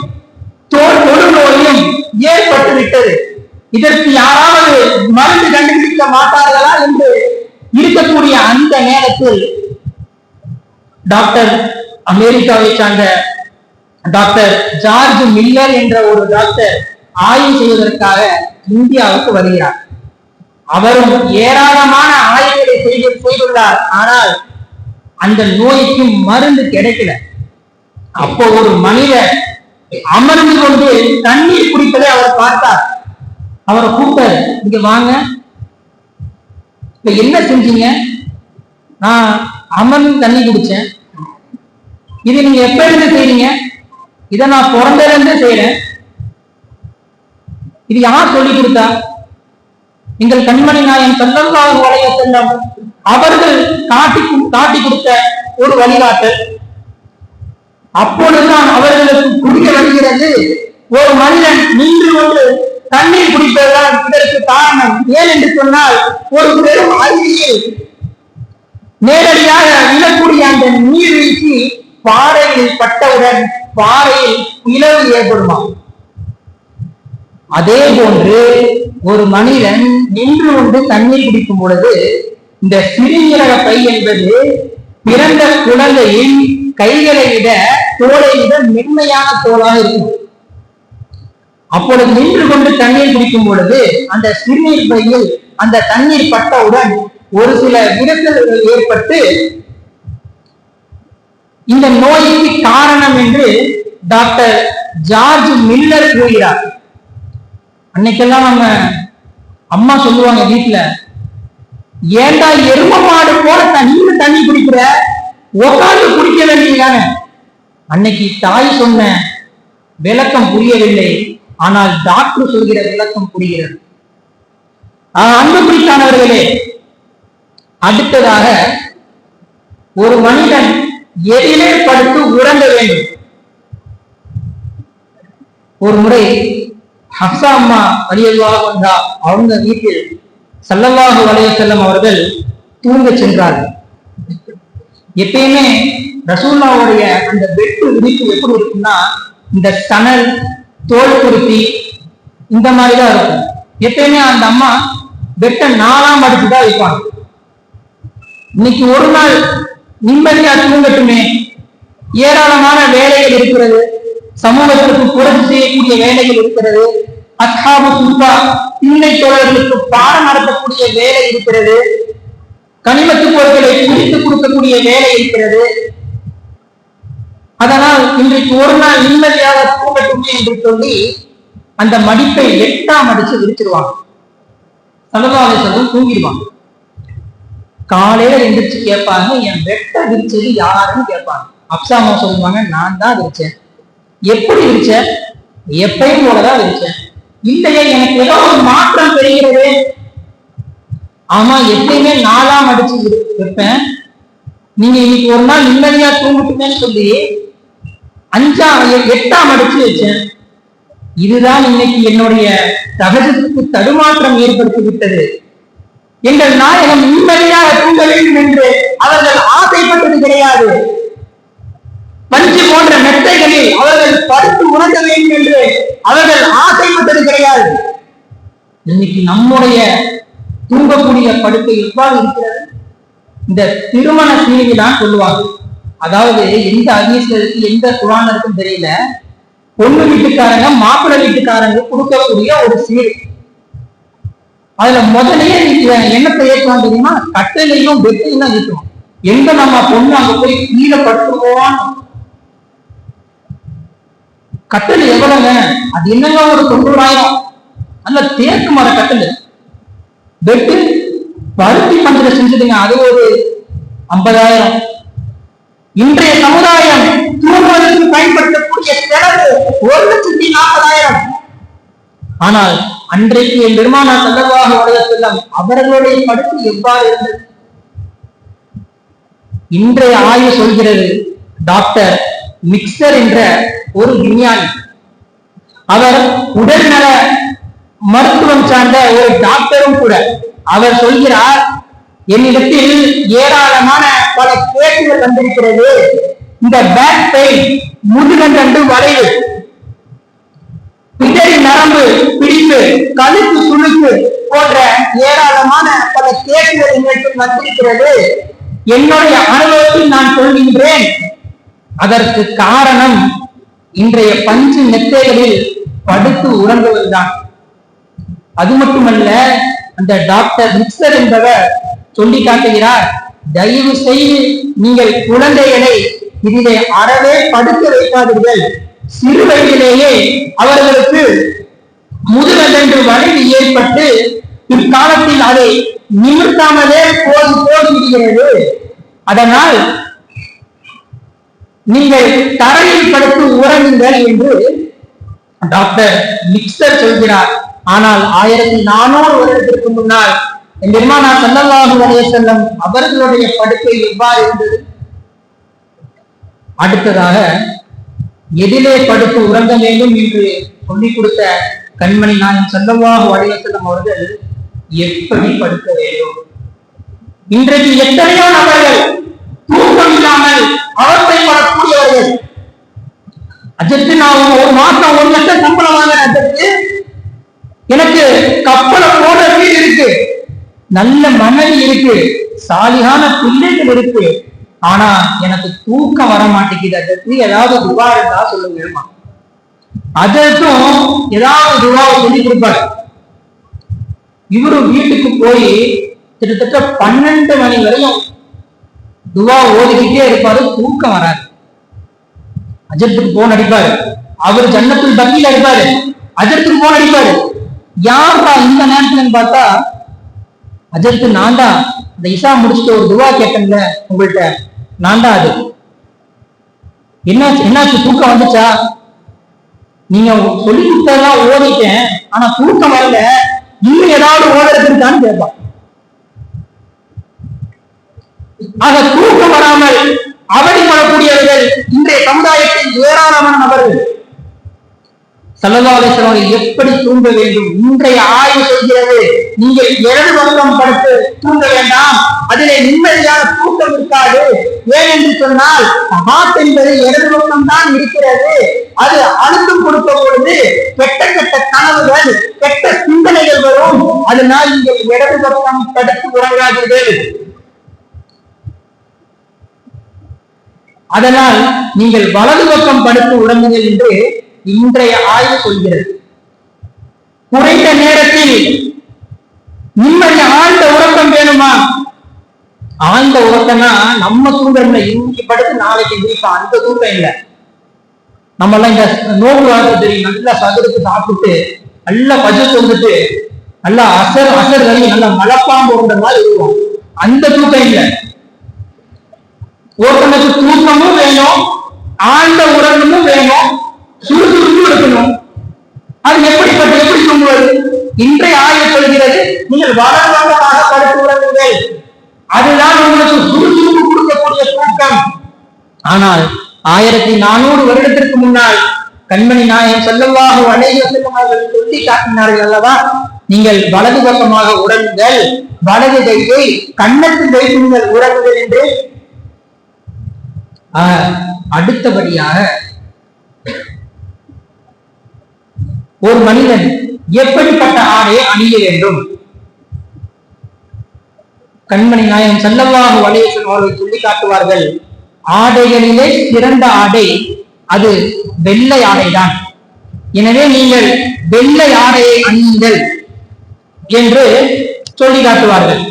தொழு நோயும் ஏற்பட்டுவிட்டது. இதற்கு யாராவது மருந்து கண்டுபிடிக்க மாட்டார்களா என்று இருக்கக்கூடிய அந்த நேரத்தில் டாக்டர், அமெரிக்காவை சார்ந்த டாக்டர் ஜார்ஜ் மில்லர் என்ற ஒரு டாக்டர் ஆய்வு செய்வதற்காக இந்தியாவுக்கு வருகிறார். அவரும் ஏராளமான ஆய்வுகளை செய்துள்ளார். ஆனால் அந்த நோய்க்கு மருந்து கிடைக்கல. அப்போ ஒரு மனிதர் அமர்ந்து கொண்டு தண்ணீர் குடிப்பதை அவர் பார்த்தார். அவரை கூப்பிட்டாரு, இங்க வாங்க, இப்ப என்ன செஞ்சீங்க? நான் அமர்ந்து தண்ணி குடிச்சேன். இது நீங்க எப்ப இருந்து செய்றீங்க? இதை நான் பிறந்ததுல இருந்து செய்யறேன். இது யார் சொல்லி கொடுத்தா? எங்கள் கண்மணி நாயகம் ஸல்லல்லாஹு அலைஹி வஸல்லம் அவர்கள் காட்டி கொடுத்த ஒரு வழிகாட்டல். அப்பொழுதுதான் அவர்களுக்கு புரிய வருகிறது, ஒரு மனிதன் நின்று கொண்டு தண்ணீர் குடிப்பதுதான் இதற்கு காரணம். ஏன் என்று சொன்னால், ஒரு பெரும் அருவியில் நேரடியாக விழக்கூடிய அந்த நீர்வீழ்ச்சி பாறையில் பட்டவுடன் பாறையில் பிளவு ஏற்படுமா. அதே போன்று ஒரு மனிதன் நின்று கொண்டு தண்ணீர் குடிக்கும் பொழுது இந்த சிறுநீரக பை என்பது பிறந்த குழந்தையின் கைகளை விட தோலை விட மென்மையான தோலாக இருக்கும். அப்பொழுது நின்று கொண்டு தண்ணீர் குடிக்கும் பொழுது அந்த சிறுநீர் பையில் அந்த தண்ணீர் பட்டவுடன் ஒரு சில விரிசல்கள் ஏற்பட்டு இந்த நோய்க்கு காரணம் என்று டாக்டர் ஜார்ஜ் மில்லர் கூறுகிறார். அன்னைக்கெல்லாம் நம்ம அம்மா சொல்லுவாங்க வீட்டுல, ஏண்டா எரும மாடு போல தண்ணி குடிக்கிற, உட்கார்ந்து குடிக்க வேண்டியதானே. அன்னைக்கு தாய் சொன்ன விளக்கம் புரியவில்லை. ஆனால் டாக்டர் சொல்கிற விளக்கம் புரிகிறது. அன்புக்குறித்தானவர்களே, அடுத்ததாக ஒரு மனிதன் எதிலே படுத்து உறங்க வேண்டும். ஒரு முறை ஹப்சா அம்மா ரலியல்லாஹு அன்ஹா அவங்க வீட்டில் ஸல்லல்லாஹு அலைஹி வஸல்லம் அவர்கள் தூங்க சென்றார்கள். எப்பயுமே ரசூலுல்லாஹ்வுடைய அந்த பெட்டு விரிப்பு எப்படி இருக்கும்னா, இந்த சணல், தோல் குருத்தி இந்த மாதிரிதான் இருக்கும். எப்பயுமே அந்த அம்மா பெட்டை 4ஆம் அடுக்குதான் வைப்பாங்க. இன்னைக்கு ஒரு நாள் நிம்மதியா தூங்கட்டுமே, ஏராளமான வேலைகள் இருக்கிறது, சமூகத்திற்கு புரட்சி செய்யக்கூடிய வேலைகள் இருக்கிறது, அஸ்ஹாபு சுஃபா திண்ணை தோழர்களுக்கு பாடம் நடத்தக்கூடிய வேலை இருக்கிறது, கனிமத்து பொருட்களை பிரித்து கொடுக்கக்கூடிய வேலை இருக்கிறது. அதனால் இன்றைக்கு ஒரு நாள் நிம்மதியாக தூங்கட்டுமே என்று சொல்லி அந்த மடிப்பை 8ஆம் அடிச்சு விரிச்சிருவாங்க. ஸல்லல்லாஹு அலைஹி வஸல்லம் தூங்கிடுவாங்க. காலையில எந்திரிச்சு கேட்பாங்க, என் வெட்ட விரிச்சது யாருன்னு கேட்பாங்க. அப்சாமா சொல்லுவாங்க, நான் தான் விரிச்சேன். எப்படி விரிச்ச? எப்பயும் போலதான் விரிச்சேன். இல்லையே, எனக்கு ஏதோ ஒரு மாற்றம் தெரிகிறது. ஆமா, எப்பயுமே 4ஆம் அடிச்சு வைப்பேன். நீங்க இன்னைக்கு ஒரு நாள் நிம்மதியா தூங்கிட்டுமேன்னு சொல்லி 8ஆம் அடிச்சு வச்சேன். இதுதான் இன்னைக்கு என்னுடைய சகஜத்துக்கு தடுமாற்றம் ஏற்படுத்தி விட்டது. எங்கள் நாயகம் நிம்மதியாக தூங்க வேண்டும் என்று அவர்கள் ஆசைப்பட்டது கிடையாது. பஞ்சு போன்ற மெத்தைகளில் அவர்கள் படுத்து உணர வேண்டும் என்று அவர்கள் ஆசைப்பட்டது கிடையாது. இன்னைக்கு நம்முடைய தூங்கக்கூடிய படுக்கை எவ்வாறு இருக்கிறது? இந்த திருமண சீனிக்கு தான் சொல்லுவாங்க. அதாவது எந்த ஹதீஸ்களுக்கு எந்த குர்ஆன்ல இருக்குன்னு தெரியல, பொண்ணு வீட்டுக்காரங்க மாப்பிள்ளை வீட்டுக்காரங்க கொடுக்கக்கூடிய ஒரு சீர். அதுல முதலையே எண்ணத்தை ஏற்றுவாங்க தெரியுமா? கட்டையிலையும் வெட்டையும் தான் ஏற்றுவோம். எங்க நம்ம பொண்ணு அங்க போய் கீழே படுத்துவோம். கட்டல் எவ்வளவுங்க? அது என்னங்க ஒரு 90,000. அந்த தேக்கு மர கட்டல் பெட்டு பருத்தி பஞ்சல செஞ்சதுங்க. அது ஒரு 50,000. இன்றைய சமுதாயம் தூங்குவதற்கு பயன்படுத்தக்கூடிய செலவு 1,40,000. ஆனால் அன்றைக்கு என் பெருமானார் ஸல்லல்லாஹு அலைஹி வஸல்லம் அவர்களுடைய படுக்கை எவ்வாறு இருந்தது? இன்றைய ஆய்வு சொல்கிறது, டாக்டர் மிக்சர் என்ற ஒரு விஞ்ஞானி, அவர் உடல்நல மருத்துவம் சார்ந்த ஒரு டாக்டரும் கூட, அவர் சொல்கிறார், என்னிடத்தில் ஏராளமான பல கேட்டுகள் வந்திருக்கிறது. இந்த பேக் பெயின், முதுகண்டு வளைவு, பிடரி நரம்பு பிடிப்பு, கழுத்து சுளுக்கு போன்ற ஏராளமான பல கேட்டுகள் என்னிடத்தில் வந்திருக்கிறது. என்னுடைய அனுபவத்தில் நான் சொல்கின்றேன், அதற்கு காரணம் இன்றைய பஞ்சு மெத்தைகளில் படுத்து உறங்குவதுதான். அது மட்டுமல்ல, அந்த டாக்டர் மிக்சர் என்பவர் சொல்லி காட்டுகிறார், தயவு செய்து நீங்கள் குழந்தைகளை இதிலே அறவே படுக்க வைக்காதீர்கள். சிறு வயதிலேயே அவர்களுக்கு முதுகண்டு வளைவு ஏற்பட்டு பிற்காலத்தில் அதை நிமிர்த்தாமலே போய்விடுகிறது. அதனால் நீங்கள் தரையில் படுத்து உறங்குங்கள் என்று டாக்டர் மிக்சர் சொல்கிறார். ஆனால் 1400 வருடத்திற்கு முன்னால் பெருமானார் ஸல்லல்லாஹு அலைஹி வஸல்லம் அவர்களுடைய படுக்கை எவ்வாறு இருந்தது? அடுத்ததாக, எதிலே படுத்து உறங்க வேண்டும் என்று சொல்லிக் கொடுத்த கண்மணி நாயகம் ஸல்லல்லாஹு அலைஹி வஸல்லம் அவர்கள் எப்படி படுக்க வேண்டும்? இன்றைக்கு எத்தனையோ நபர்கள் தூக்கம் இல்லாமல் அவசரப்படக்கூடியவர்கள். அஜத்து, நான் ஒரு மாசம் 1 லட்சம் சம்பளம் வாங்குறேன், அஜத்து எனக்கு கப்பலை போட வீடு இருக்கு, நல்ல மனைவி இருக்கு, சாலிகான பிள்ளைகள் இருக்கு, ஆனா எனக்கு தூக்கம் வர மாட்டேங்குது, அதற்கு ஏதாவது துவா இருந்தா சொல்லுங்க. அதற்கும் ஏதாவது துவாவை சொல்லி கொடுப்பாரு. இவரு வீட்டுக்கு போய் கிட்டத்தட்ட 12 மணி வரையும் துவா ஓதிக்கிட்டே இருப்பாரு, தூக்கம் வராது. அஜத்துக்கு போன் அடிப்பாரு, அவர் ஜன்னத்துல் பக்கீல அடிப்பாரு, அஜத்துக்கு போன் அடிப்பாரு. யாரா இந்த நேரத்துலன்னு பார்த்தா, அஜத்து நான் தான், அந்த இசா முடிச்சுட்டு ஒரு துவா கேட்டேன்ல உங்கள்கிட்ட, நான் தான். அது என்னாச்சு தூக்கம் வந்துச்சா? நீங்க சொல்லி கொடுத்ததெல்லாம் ஓடிட்டேன், ஆனா தூக்கம் வரல, இன்னும் ஏதாவது ஓடுறதுக்கான்னு கேட்பான். ஆக தூக்கம் வராமல் அவதிப்படக்கூடியவர்கள் இன்றைய சமுதாயத்தில் ஏராளமான நபர்கள். ஸல்லல்லாஹு அலைஹி வஸல்லம் எப்படி தூங்க வேண்டும்? இன்றைய ஆய்வு சொல்கிறது, நீங்கள் இடது பக்கம் படுத்து தூங்க வேண்டாம், அதிலே நிம்மதியான தூக்கம் இருக்காது. ஏன் என்று சொன்னால், ஹார்ட் என்பது இடது பக்கம் தான் இருக்கிறது. அது அழுத்தம் கொடுக்கும் பொழுது கெட்ட கெட்ட கனவுகள், கெட்ட சிந்தனைகள் வரும். அதனால் நீங்கள் இடது பக்கம் படுத்து உறங்காதீர்கள். அதனால் நீங்கள் வலது பக்கம் படுத்து உறங்குங்கள் என்று இன்றைய ஆய்வு சொல்கிறது. குறைந்த நேரத்தில் நிம்மதி, ஆழ்ந்த உறக்கம் வேணுமா? ஆழ்ந்த உறக்கம்னா நம்ம தூங்கல, இன்னைக்கு படுத்து நாளைக்கு எந்திரிப்பா, அந்த தூக்கம் இல்லை. நம்ம எல்லாம் இந்த நோம்பு வாழ்க்கை தெரியும், நல்லா சதுரத்து சாப்பிட்டு நல்லா பஜத்து வந்துட்டு நல்லா அசர் வரையும் நல்லா மலைப்பாம்பு உண்ட மாதிரி இருக்கும், அந்த தூக்கம் இல்லை. ஒருத்தனுக்கு தூக்கமும் வேணும், ஆழ்ந்த உறக்கமும் வேணும், சுறுசுறுப்பு இருக்கணும். அது எப்படி தூங்குவது? இன்றைய ஆய்வு சொல்கிறது, நீங்கள் வளர்வாக படுத்து உறங்குங்கள், அதுதான் உங்களுக்கு சுறுசுறுப்பு கொடுக்கக்கூடிய தூக்கம். ஆனால் 1400 வருடத்திற்கு முன்னால் கண்மணி நாயகம் ஸல்லல்லாஹு அலைஹி வஸல்லம் அவர்கள் சொல்லி காட்டினார்கள் அல்லவா, நீங்கள் வலது பக்கமாக உறங்குங்கள், வலது கையை கன்னத்தில் வைத்து நீங்கள் உறங்குங்கள் என்று. அடுத்தபடியாக, ஒரு மனிதன் எப்படிப்பட்ட ஆடையை அணிய வேண்டும்? கண்மணி நாயகம் ஸல்லல்லாஹு அலைஹி வஸல்லம் அவர்கள் சொல்லி காட்டுவார்கள், ஆடைகளிலே சிறந்த ஆடை அது வெள்ளை ஆடைதான். எனவே நீங்கள் வெள்ளை ஆடையை அணியுங்கள் என்று சொல்லி காட்டுவார்கள்.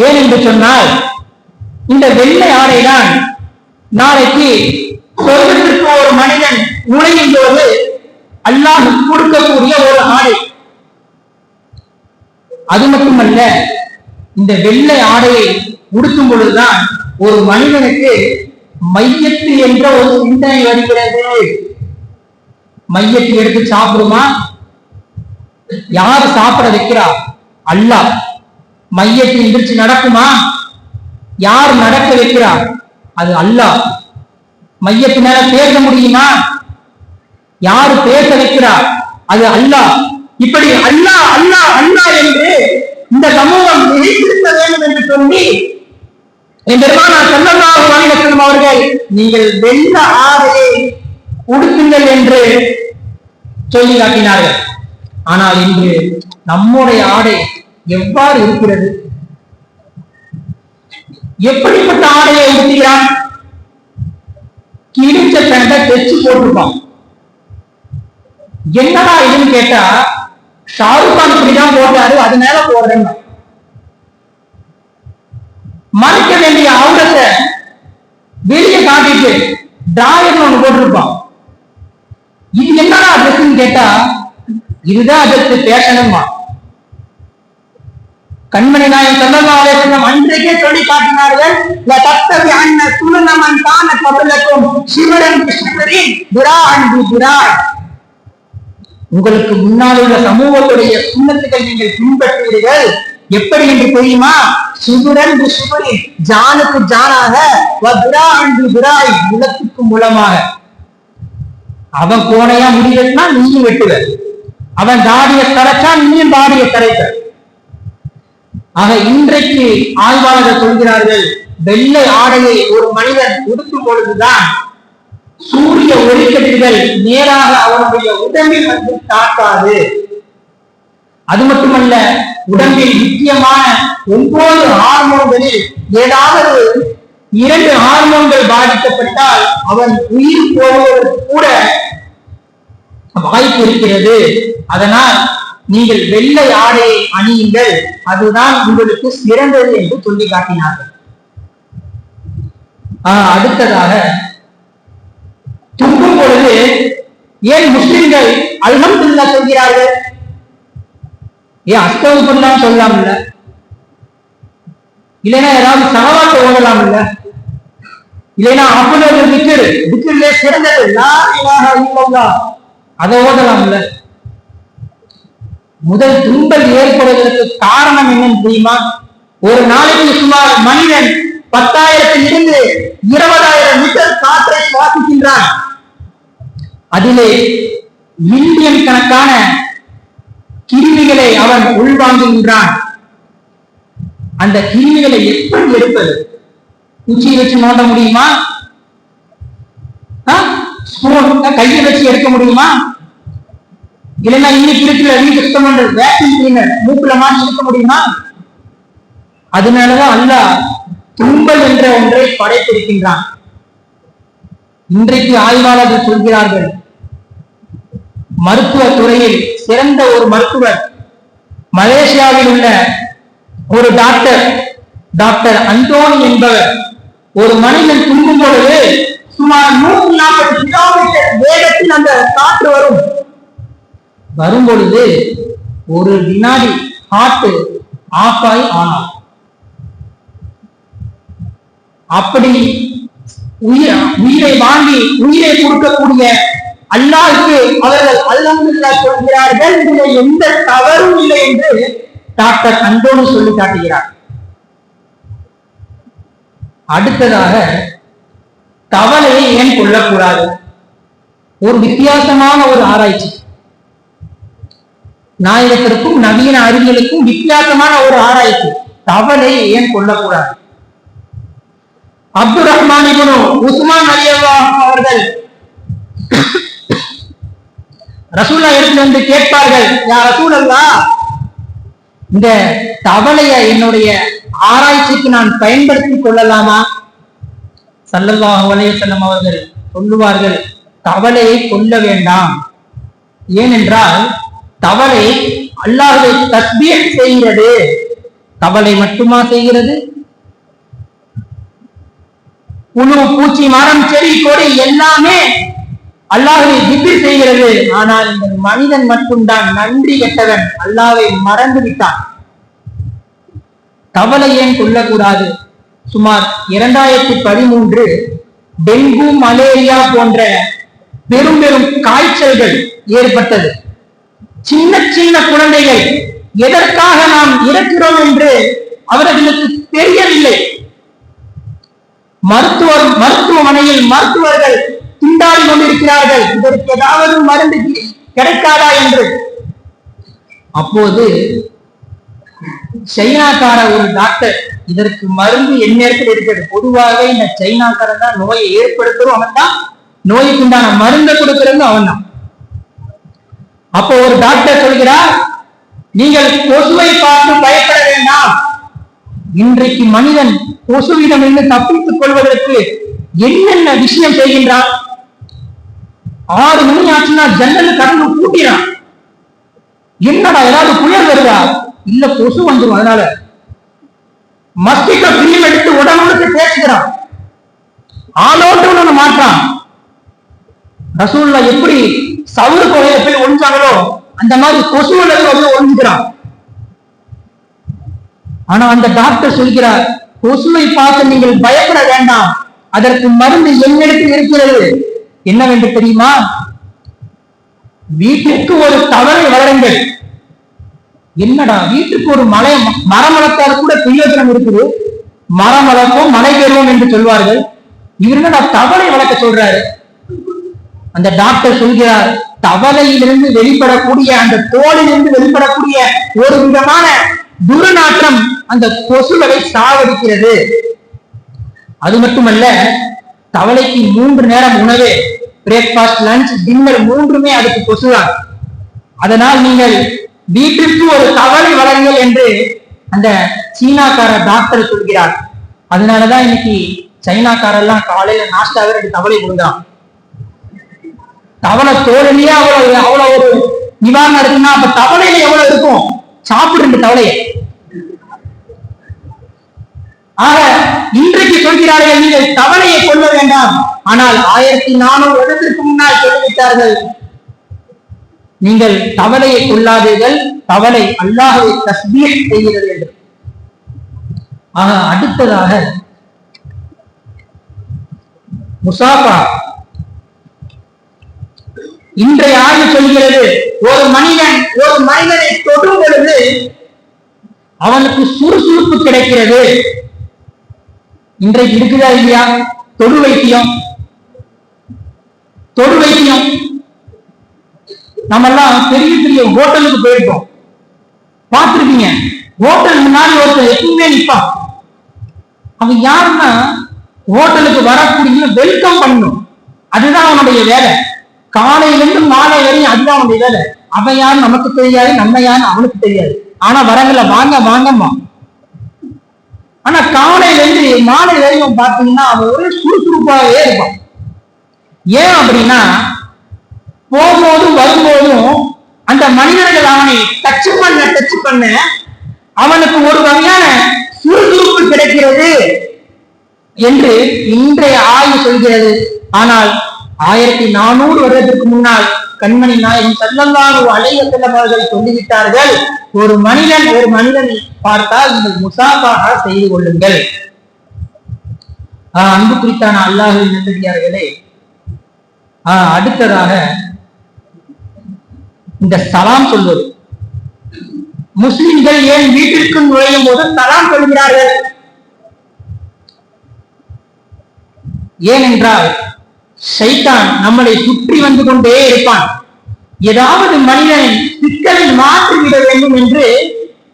ஏன் என்று சொன்னால், இந்த வெள்ளை ஆடைதான் நாளைக்கு சொர்க்கத்திற்கு ஒரு மனிதன் நுழையும் போது அல்லாஹ் கொடுக்கக்கூடிய ஒரு ஆடை. அது மட்டுமல்ல, இந்த வெள்ளை ஆடையை உடுத்தும் பொழுதுதான் ஒரு மனிதனுக்கு மையத்து என்ற ஒரு சிந்தனை வருகிறது. மையத்தை எடுத்து சாப்பிடுமா? யாரு சாப்பிட வைக்கிறா? அல்லாஹ். மையத்தை எந்திரிச்சு நடக்குமா? யார் நடக்க வைக்கிறா? அது அல்லாஹ். மையத்து மேல பேச முடியுமா? யாரு பேச வைக்கிறா? அது அல்லாஹ். இப்படி அல்லாஹ் அல்லாஹ் அல்லாஹ் என்று இந்த சமூகம் நிலைத்திருக்க வேண்டும் என்று சொல்லி பெருமானார் ஸல்லல்லாஹு அலைஹி வஸல்லம் அவர்கள் நீங்கள் வெள்ள ஆடையை உடுத்துங்கள் என்று சொல்லி காட்டினார்கள். ஆனால் இன்று நம்முடைய ஆடை எவ்வாறு இருக்கிறது? எப்படிப்பட்ட ஆடையை உடுத்துகிறான்? கிழிச்ச பேண்ட தைச்சு போட்டிருப்பான். என்னடா இதுன்னு கேட்டா, ஷாருக் கான் இப்படிதான் போட்டாரு, அது மேல போடுறேன். மறைக்க வேண்டிய அவுரத்தை வெளியே காட்டிட்டு டிராயர் ஒண்ணு போட்டிருப்பான். இது என்னடா ட்ரெஸ்ன்னு கேட்டா, இதுதான் அதற்கு பேசணுமா? கண்மணி நாயகம் ஸல்லல்லாஹு அலைஹி வஸல்லம் அன்றைக்கே சொல்லி காட்டினார்கள், லதத்தபி அன்ன சுனன மன் கான கப்லக்கும் ஷிப்ரன் பிஷ்ரின் திராஅன் பிதிராஅ். உங்களுக்கு முன்னால் உள்ள சமூகத்துடைய சுன்னத்துகளை நீங்கள் பின்பற்றுவீர்கள். எப்படி என்று தெரியுமா? ஷிப்ரன் பிஷ்ரின், ஜானுக்கு ஜானாக, வ திராஅன் பிதிராஅ், முலத்துக்கு முலமாக. அவன் கோணையா முடிவெட்டினா நீயும் வெட்டுவ, அவன் தாடியை தரைச்சா நீயும் தாடியை தரைக்க. ஆக இன்றைக்கு ஆய்வாளர்கள் சொல்கிறார்கள், வெள்ளை ஆடையை ஒரு மனிதன் உடுத்தும் பொழுதுதான் சூரிய ஒளிக்கதிர்கள் நேராக அவனுடைய உடம்பில் வந்து தாக்காது. அது மட்டுமல்ல, உடம்பில் முக்கியமான 9 ஹார்மோன்களில் ஏதாவது 2 ஹார்மோன்கள் பாதிக்கப்பட்டால் அவன் உயிர் போவதற்கு கூட வாய்ப்பு இருக்கிறது. அதனால் நீங்கள் வெள்ளை ஆடையை அணியுங்கள், அதுதான் உங்களுக்கு சிறந்தது என்று சொல்லி காட்டினார்கள். அடுத்ததாக, துன்பும் பொழுது ஏன் முஸ்லிம்கள் அல்ஹம்துலில்லாஹ் சொல்கிறார்கள்? ஏன் அஸ்தக்ஃபிருல்லாஹ் சொல்லலாம் இல்ல? இல்லைன்னா ஏதாவது ஸலவாத் ஓதலாம் இல்ல? இல்லைன்னா அஃதலு திக்ர், திக்ரிலே சிறந்தது லா இலாஹ இல்லல்லாஹ், அதை ஓதலாம் இல்ல? முதல் துன்பல் ஏற்படுவதற்கு காரணம் என்னன்னு தெரியுமா? ஒரு நாளைக்கு சுமார் மனிதன் 10,000 இருந்து 20,000 மீட்டர் காற்றை சுவாசிக்கின்றான். அதிலே மில்லியன் கணக்கான கிருமிகளை அவன் உள்வாங்குகின்றான். அந்த கிருமிகளை எப்படி எடுப்பது? குச்சியை வச்சு நோண்ட முடியுமா? கையை வச்சு எடுக்க முடியுமா? இல்லைன்னா இன்னைக்கு இருக்கிற வீட்டு சுத்தம் பண்றது வேக்யூம் கிளீனர் மூக்குல மாற்றி இருக்க முடியுமா? அதனாலதான் அல்லாஹ் துன்பல் என்ற ஒன்றை படைத்திருக்கின்றான். இன்றைக்கு ஆய்வாளர்கள் சொல்கிறார்கள், மருத்துவ துறையில் சிறந்த ஒரு மருத்துவர் மலேசியாவில் உள்ள ஒரு டாக்டர் அந்தோனி என்பவர், ஒரு மனிதன் துன்பும் பொழுது சுமார் 140 கிலோமீட்டர் வேகத்தில் அந்த காற்று வரும் பொழுது ஒரு வினாடி ஹார்ட் ஆஃப் ஆகி ஆனால், அப்படி உயிரை வாங்கி உயிரை கொடுக்கக்கூடிய அல்லாஹ்வுக்கு அவர்கள் அல்ஹம்துலில்லாஹ் சொல்கிறார்கள். இதில் எந்த தவறும் இல்லை என்று டாக்டர் அந்தோனி சொல்லி காட்டுகிறார். அடுத்ததாக, தவளையை ஏன் கொல்லக்கூடாது? ஒரு வித்தியாசமான ஒரு ஆராய்ச்சி, நாயகத்திற்கும் நவீன அறிவியலுக்கும் வித்தியாசமான ஒரு ஆராய்ச்சி. தவளை ஏன் கொல்லக்கூடாது? அப்துல் ரஹ்மான் இப்னு உஸ்மான் ரலியல்லாஹு அவர்கள் ரசூலுல்லாஹ் இடத்தில் வந்து கேட்பார்கள், யா ரசூலல்லாஹ், இந்த தவளையை என்னுடைய ஆராய்ச்சிக்கு நான் பயன்படுத்திக் கொள்ளலாமா? ஸல்லல்லாஹு அலைஹி வஸல்லம் அவர்கள் சொல்லுவார்கள், தவளையை கொல்ல வேண்டாம். ஏனென்றால் தவளை அல்லாஹ்வை தஸ்பீஹ் செய்கிறது. தவளை மட்டுமா செய்கிறது? புழு, பூச்சி, மரம், செடி, கொடி எல்லாமே அல்லாஹ்வை திக்ர் செய்கிறது. ஆனால் இந்த மனிதன் மட்டும்தான் நன்றி கெட்டவன், அல்லாஹ்வை மறந்து விட்டான். தவளை ஏன் கொல்லக்கூடாது? சுமார் 2013 டெங்கு, மலேரியா போன்ற பெரும் பெரும் காய்ச்சல்கள் ஏற்பட்டது. சின்ன சின்ன குழந்தைகள் எதற்காக நாம் இறக்கிறோம் என்று அவர்களுக்கு தெரியவில்லை. மருத்துவமனையில் மருத்துவர்கள் திண்டாடி கொண்டிருக்கிறார்கள், இதற்கு ஏதாவது மருந்து கிடைக்காதா என்று. அப்போது சைனாக்கார ஒரு டாக்டர், இதற்கு மருந்து எந்நேரத்தில் இருக்கிறது. பொதுவாக இந்த சைனாக்காரன் தான் நோயை ஏற்படுத்துறோம், அவன் தான் நோய்க்கு உண்டான மருந்தை கொடுக்கிறது அவன் தான். அப்போ ஒரு டாக்டர் சொல்கிறார், நீங்கள் கொசுவை பார்த்து பயப்பட வேண்டாம். இன்றைக்கு மனிதன் கொசுவிடமிருந்து தப்பித்துக் கொள்வதற்கு என்னென்ன விஷயம் செய்கின்றான்? 6 மணி ஆச்சுன்னா ஜன்னல் கதவு பூட்டினான். என்னடா ஏதாவது புயல் வருதா? இல்ல கொசு வந்துடும், அதனால மஸ்கிட்டோ கிரீம் எடுத்து உடம்புக்கு தேய்க்கிறான், ஆளோட்டு மாற்றான். ரசூல்லா எப்படி சவுறு கோயில போய் ஒழிஞ்சாங்களோ அந்த மாதிரி கொசுவில ஒழிஞ்சுக்கிறான். ஆனா அந்த டாக்டர் சொல்கிறார், கொசுவை பார்த்து நீங்கள் பயப்பட வேண்டாம், அதற்கு மருந்து என்னிடத்தில் இருக்கிறது. என்னவென்று தெரியுமா? வீட்டிற்கு ஒரு தவறை வளருங்கள். என்னடா வீட்டுக்கு ஒரு மரம் வளர்த்தால் கூட பிரயோஜனம் இருக்குது, மரம் வளர்ப்போம் மழை பெறுவோம் என்று சொல்வார்கள். இவருங்க தவளை வளர்க்க சொல்றாரு. அந்த டாக்டர் சொல்கிறார், தவளையிலிருந்து வெளிப்படக்கூடிய அந்த தோலிலிருந்து வெளிப்படக்கூடிய ஒரு விதமான துர்நாற்றம் அந்த கொசுகளை சாவடிக்கிறது. அது மட்டுமல்ல, தவளைக்கு 3 நேரம் உணவு, பிரேக்பாஸ்ட், லஞ்ச், டின்னர் 3மே அதுக்கு கொசுதான். அதனால் நீங்கள் வீட்டிற்கு ஒரு தவளை வளருங்கள் என்று அந்த சீனாக்கார டாக்டர் சொல்கிறார். அதனாலதான் இன்னைக்கு சைனாக்காரெல்லாம் காலையில நாஸ்டாவே 2 தவளை கொடுக்குறான். தவளை தோழிலேயே அவ்வளவு ஒரு நிவாரணம் இருக்குன்னா அப்ப தவளையில எவ்வளவு இருக்கும்? சாப்பிடு 2 தவளையை. ஆக இன்றைக்கு சொல்கிறார்கள், நீங்கள் தவளையை கொள்ள வேண்டாம். ஆனால் 1400 வருடத்திற்கு முன்னால் சொல்லிவிட்டார்கள், நீங்கள் தவளையை கொள்ளாதீர்கள், தவளை அல்லாஹ்வை தஸ்பீஹ் செய்கிறது என்று. ஆக அடுத்ததாக முசாஃபா. இன்றைய ஆய்வு சொல்கிறது, ஒரு மனிதனை தொடும் பொழுது அவனுக்கு சுறுசுறுப்பு கிடைக்கிறது. இன்றைக்கு இருக்குதா இல்லையா தொடு வைத்தியம்? நம்ம எல்லாம் பெரிய பெரிய ஹோட்டலுக்கு போயிருக்கோம், பார்த்திருக்கீங்க. ஹோட்டல் முன்னாடி ஒருத்தர் எப்பவுமே நிற்பான். அவன் யாருன்னா ஹோட்டலுக்கு வரக்கூடிய வெல்கம் பண்ணணும், அதுதான் அவனுடைய வேலை. காலையிலிருந்து மாலை வரையும் அதுதான் அவனுடைய வேலை. அவன் யாரும் நமக்கு தெரியாது, நம்ம யாரும் அவனுக்கு தெரியாது. ஆனா வரங்கள வாங்க வாங்கம்மா. ஆனா காலையில இருந்து மாலை வரையும் பார்த்தீங்கன்னா அவன் ஒரு சுறுசுறுப்பாகவே இருப்பான். ஏன் அப்படின்னா, போகும்போதும் வரும்போதும் அந்த மனிதர்கள் அவனை டச் பண்ண அவனுக்கு ஒரு வகையான சுறுசுறுப்பு கிடைக்கிறது என்று இன்றைய ஆய்வு சொல்கிறது. ஆனால் 1400 வருடத்திற்கு முன்னால் கண்மணி நாயகம் ஸல்லல்லாஹு அலைஹி வஸல்லம் அவர்கள் சொல்லிவிட்டார்கள், ஒரு மனிதனை பார்த்தால் நீங்கள் முசாஃபஹா செய்து கொள்ளுங்கள். அன்பு குறித்தான அல்லாஹ்வின் நல்லடியார்களே, அடுத்ததாக இந்த சலாம் சொல்வது. முஸ்லிம்கள் ஏன் வீட்டிற்கு நுழையும் போது சலாம் சொல்கிறார்கள்? ஏனென்றால் ஷைத்தான் நம்மளை சுற்றி வந்து கொண்டே இருப்பான். ஏதாவது மனிதனை சிக்கலில் மாற்றிவிட வேண்டும் என்று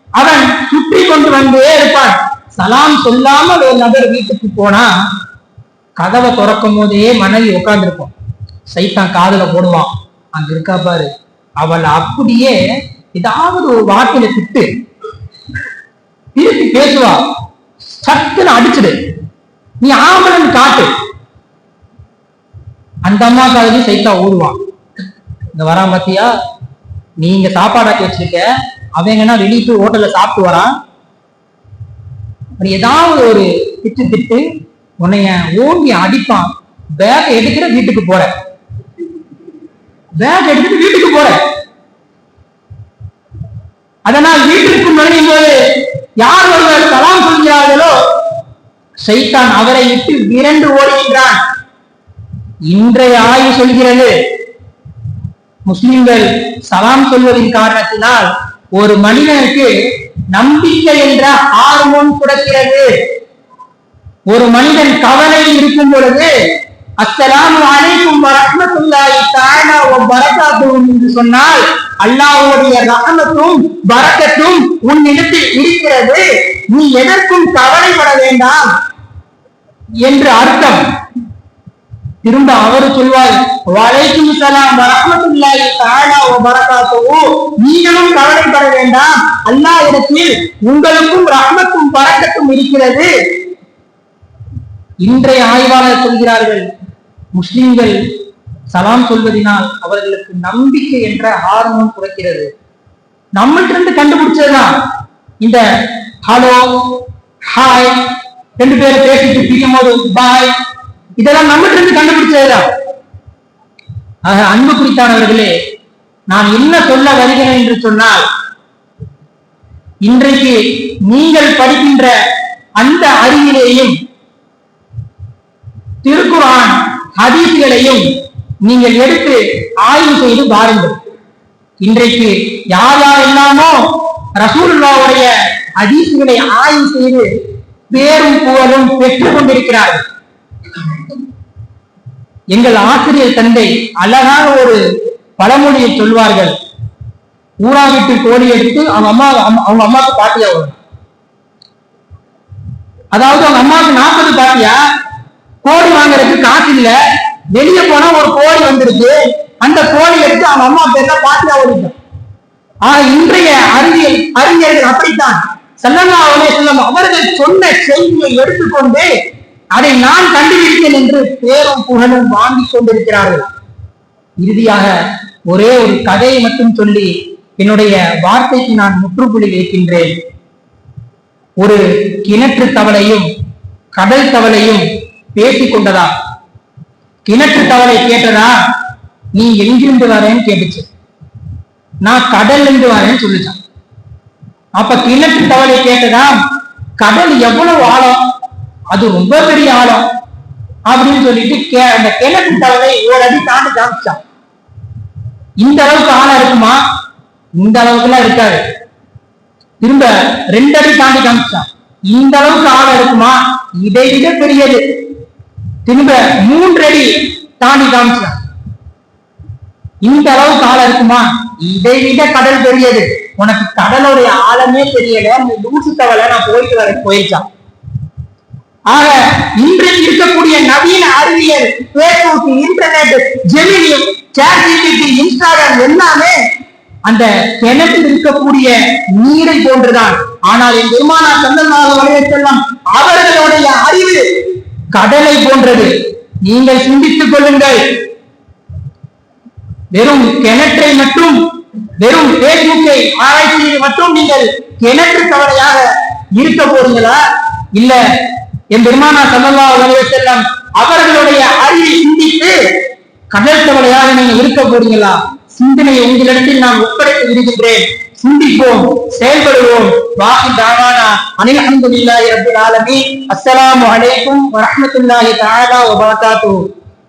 அவன் சுற்றி கொண்டு வந்தே இருப்பான். சலாம் சொல்லாமல் ஒரு நபர் வீட்டுக்கு போனா கதவை திறக்கும் போதே மனைவி உட்கார்ந்துருப்போம். ஷைத்தான் காதுல போடுவான், அங்க இருக்கா பாரு, அவள் அப்படியே ஏதாவது ஒரு வார்த்தையில திட்டு திருப்பி பேசுவா, சட்டுன்னு அடிச்சுடு, நீ ஆம்பளன்னு காட்டு. அந்த அம்மா காதலி சைத்தா ஓடுவான். இந்த வரான் பாத்தியா, நீங்க சாப்பாடாக்கி வச்சிருக்க, அவங்கன்னா வெளியே போய் ஹோட்டல்ல சாப்பிட்டு வரான், ஏதாவது ஒரு திட்டு உன்னைய ஓங்கி அடிப்பான். பேக் எடுக்கிற வீட்டுக்கு போற, பேக் எடுத்துட்டு வீட்டுக்கு போற. அதனால் வீட்டிற்கு நுழையும் போது யார் ஒருவர் சலாம் சொல்கிறார்களோ ஷைத்தான் அவரை விட்டு விரண்டு ஓடுகின்றான். இன்றைய ஆய்வு சொல்கிறது, முஸ்லிம்கள் சலாம் சொல்வதின் காரணத்தினால் ஒரு மனிதனுக்கு நம்பிக்கை என்ற ஹார்மோன் சுரக்கிறது. ஒரு மனிதன் கவலையில் இருக்கும் பொழுது அஸ்ஸலாமு அலைக்கும் வரஹ்மத்துல்லாஹி தஆலா வ பரகாத்துஹு என்று சொன்னால் அல்லாஹ்வுடைய ரஹமத்தும் பரக்கத்தும் உன்னிடத்தில் இருக்கிறது, நீ எதற்கும் கவலைப்பட வேண்டாம் என்று அர்த்தம். திரும்ப அவர் சொல்வார், வலைக்கும் ஸலாம் வரஹ்மத்துல்லாஹி தஆலா வ பரகாத்துஹு, நீங்களும் கவலைப்பட வேண்டாம், அல்லாஹ் இடத்தில் உங்களுக்கும் ரஹ்மத்தும் பரக்கத்தும் இருக்கிறது. இன்றைய ஆய்வாளர் சொல்கிறார்கள், முஸ்லிம்கள் சலாம் சொல்வதனால் அவர்களுக்கு நம்பிக்கை என்ற ஹார்மோன் குறைக்கிறது. நம்மகிட்ட கண்டுபிடிச்சதுதான் இந்த ஹலோ ஹாய், ரெண்டு பேரும் பேசிட்டு பிரியும் போது பாய், இதெல்லாம் நம்மகிட்ட கண்டுபிடிச்சதுதான். ஆக அன்பு குறித்தானவர்களே, நான் என்ன சொல்ல வருகிறேன் என்று சொன்னால், இன்றைக்கு நீங்கள் படிக்கின்ற அந்த அறிவிலேயும் திருக்குர்ஆன் ஹதீஸ்களையும் நீங்கள் எடுத்து ஆய்வு செய்து பாருங்கள். இன்றைக்கு யார் எல்லாமோ ரசூலுல்லாஹ்வுடைய ஹதீஸ்களை ஆய்வு செய்து பேரும் புகழும் பெற்றுக் கொண்டிருக்கிறார்கள். எங்கள் ஆசிரியர் தந்தை அழகாக ஒரு பழமொழியை சொல்வார்கள், ஊரா விட்டு கோடி எடுத்து அவங்க அம்மாவுக்கு பாட்டியா வரும். அதாவது அவங்க அம்மாவுக்கு 40 பாட்டியா, கோடி வாங்குறதுக்கு காசு இல்ல, வெளியே போனா ஒரு கோடி வந்திருக்கு, அந்த கோடி எடுத்து அவங்க அம்மா பேர்ல பாட்டியா ஓடிட்டான். இன்றைய அறிஞர்கள் அப்படித்தான். ஸல்லல்லாஹு அலைஹி வஸல்லம் அவர்கள் சொன்ன செய்தியை எடுத்துக்கொண்டு அதை நான் கண்டுபிடித்தேன் என்று பேரும் புகழும் வாங்கிக் கொண்டிருக்கிறார்கள். இறுதியாக ஒரே ஒரு கதையை மட்டும் சொல்லி என்னுடைய வார்த்தைக்கு நான் முற்றுப்புள்ளி வைக்கின்றேன். ஒரு கிணற்று தவளையும் கடல் தவளையும் பேசிக் கொண்டதா. கிணற்று தவளை கேட்டதா, நீ எங்கிருந்து வரேன்னு கேட்டுச்சு. நான் கடல் இருந்து வரேன்னு சொல்லிச்சான். அப்ப கிணற்று தவளை கேட்டதா, கடல் எவ்வளவு ஆழம், அது ரொம்ப பெரிய ஆழம் அப்படின்னு சொல்லிட்டு அந்த கிணற்று தவளை ஒரு அடி தாண்டி காமிச்சான். இந்த அளவுக்கு ஆழம் இருக்குமா? இந்த அளவுக்கு எல்லாம் இருக்காது. திரும்ப 2 அடி தாண்டி காமிச்சான். இந்த அளவுக்கு ஆழம் இருக்குமா? இதை விட பெரியது. திரும்ப 3 அடி தாண்டி காமிச்சான். இந்த அளவுக்கு ஆழம் இருக்குமா? இதை விட கடல் பெரியது. உனக்கு கடலுடைய ஆழமே தெரியல, நீ லூசு தவளை, நான் போயிட்டு வர போயிடுச்சான். ஆக இன்றைக்கு இருக்கக்கூடிய நவீன அறிவியல், Facebook, internet, Gemini, ChatGPT, Instagram எல்லாமே அந்த கிணற்றில் இருக்கக்கூடிய நீரை போன்றுதான். ஆனால் என் பெருமானார் ஸல்லல்லாஹு அலைஹி வஸல்லம் அவர்களுடைய அறிவு கடலை போன்றது. நீங்கள் சிந்தித்துக் கொள்ளுங்கள். வெறும் கிணற்றை மட்டும், வெறும் பேஸ்புக்கை ஆராய்ச்சி மட்டும் நீங்கள் கிணற்று தவளையாக இருக்க போறீங்களா? இல்ல என் பெருமானார் ஸல்லல்லாஹு அலைஹி வஸல்லம் அவர்களுடைய அறிவை சிந்தித்து கடல் தவளையாக நீங்க இருக்க போறீங்களா? சிந்தனையை உங்களிடத்தில் நான் ஒப்படைத்து விடுகின்றேன். சிந்திப்போம், செயல்படுவோம். வாஹி தாவானா அனில் அல்ஹம்துலில்லாஹி ரப்பில் ஆலமீன். அஸ்ஸலாமு அலைக்கும் வரஹ்மத்துல்லாஹி தஆலா வ பரகாத்துஹு.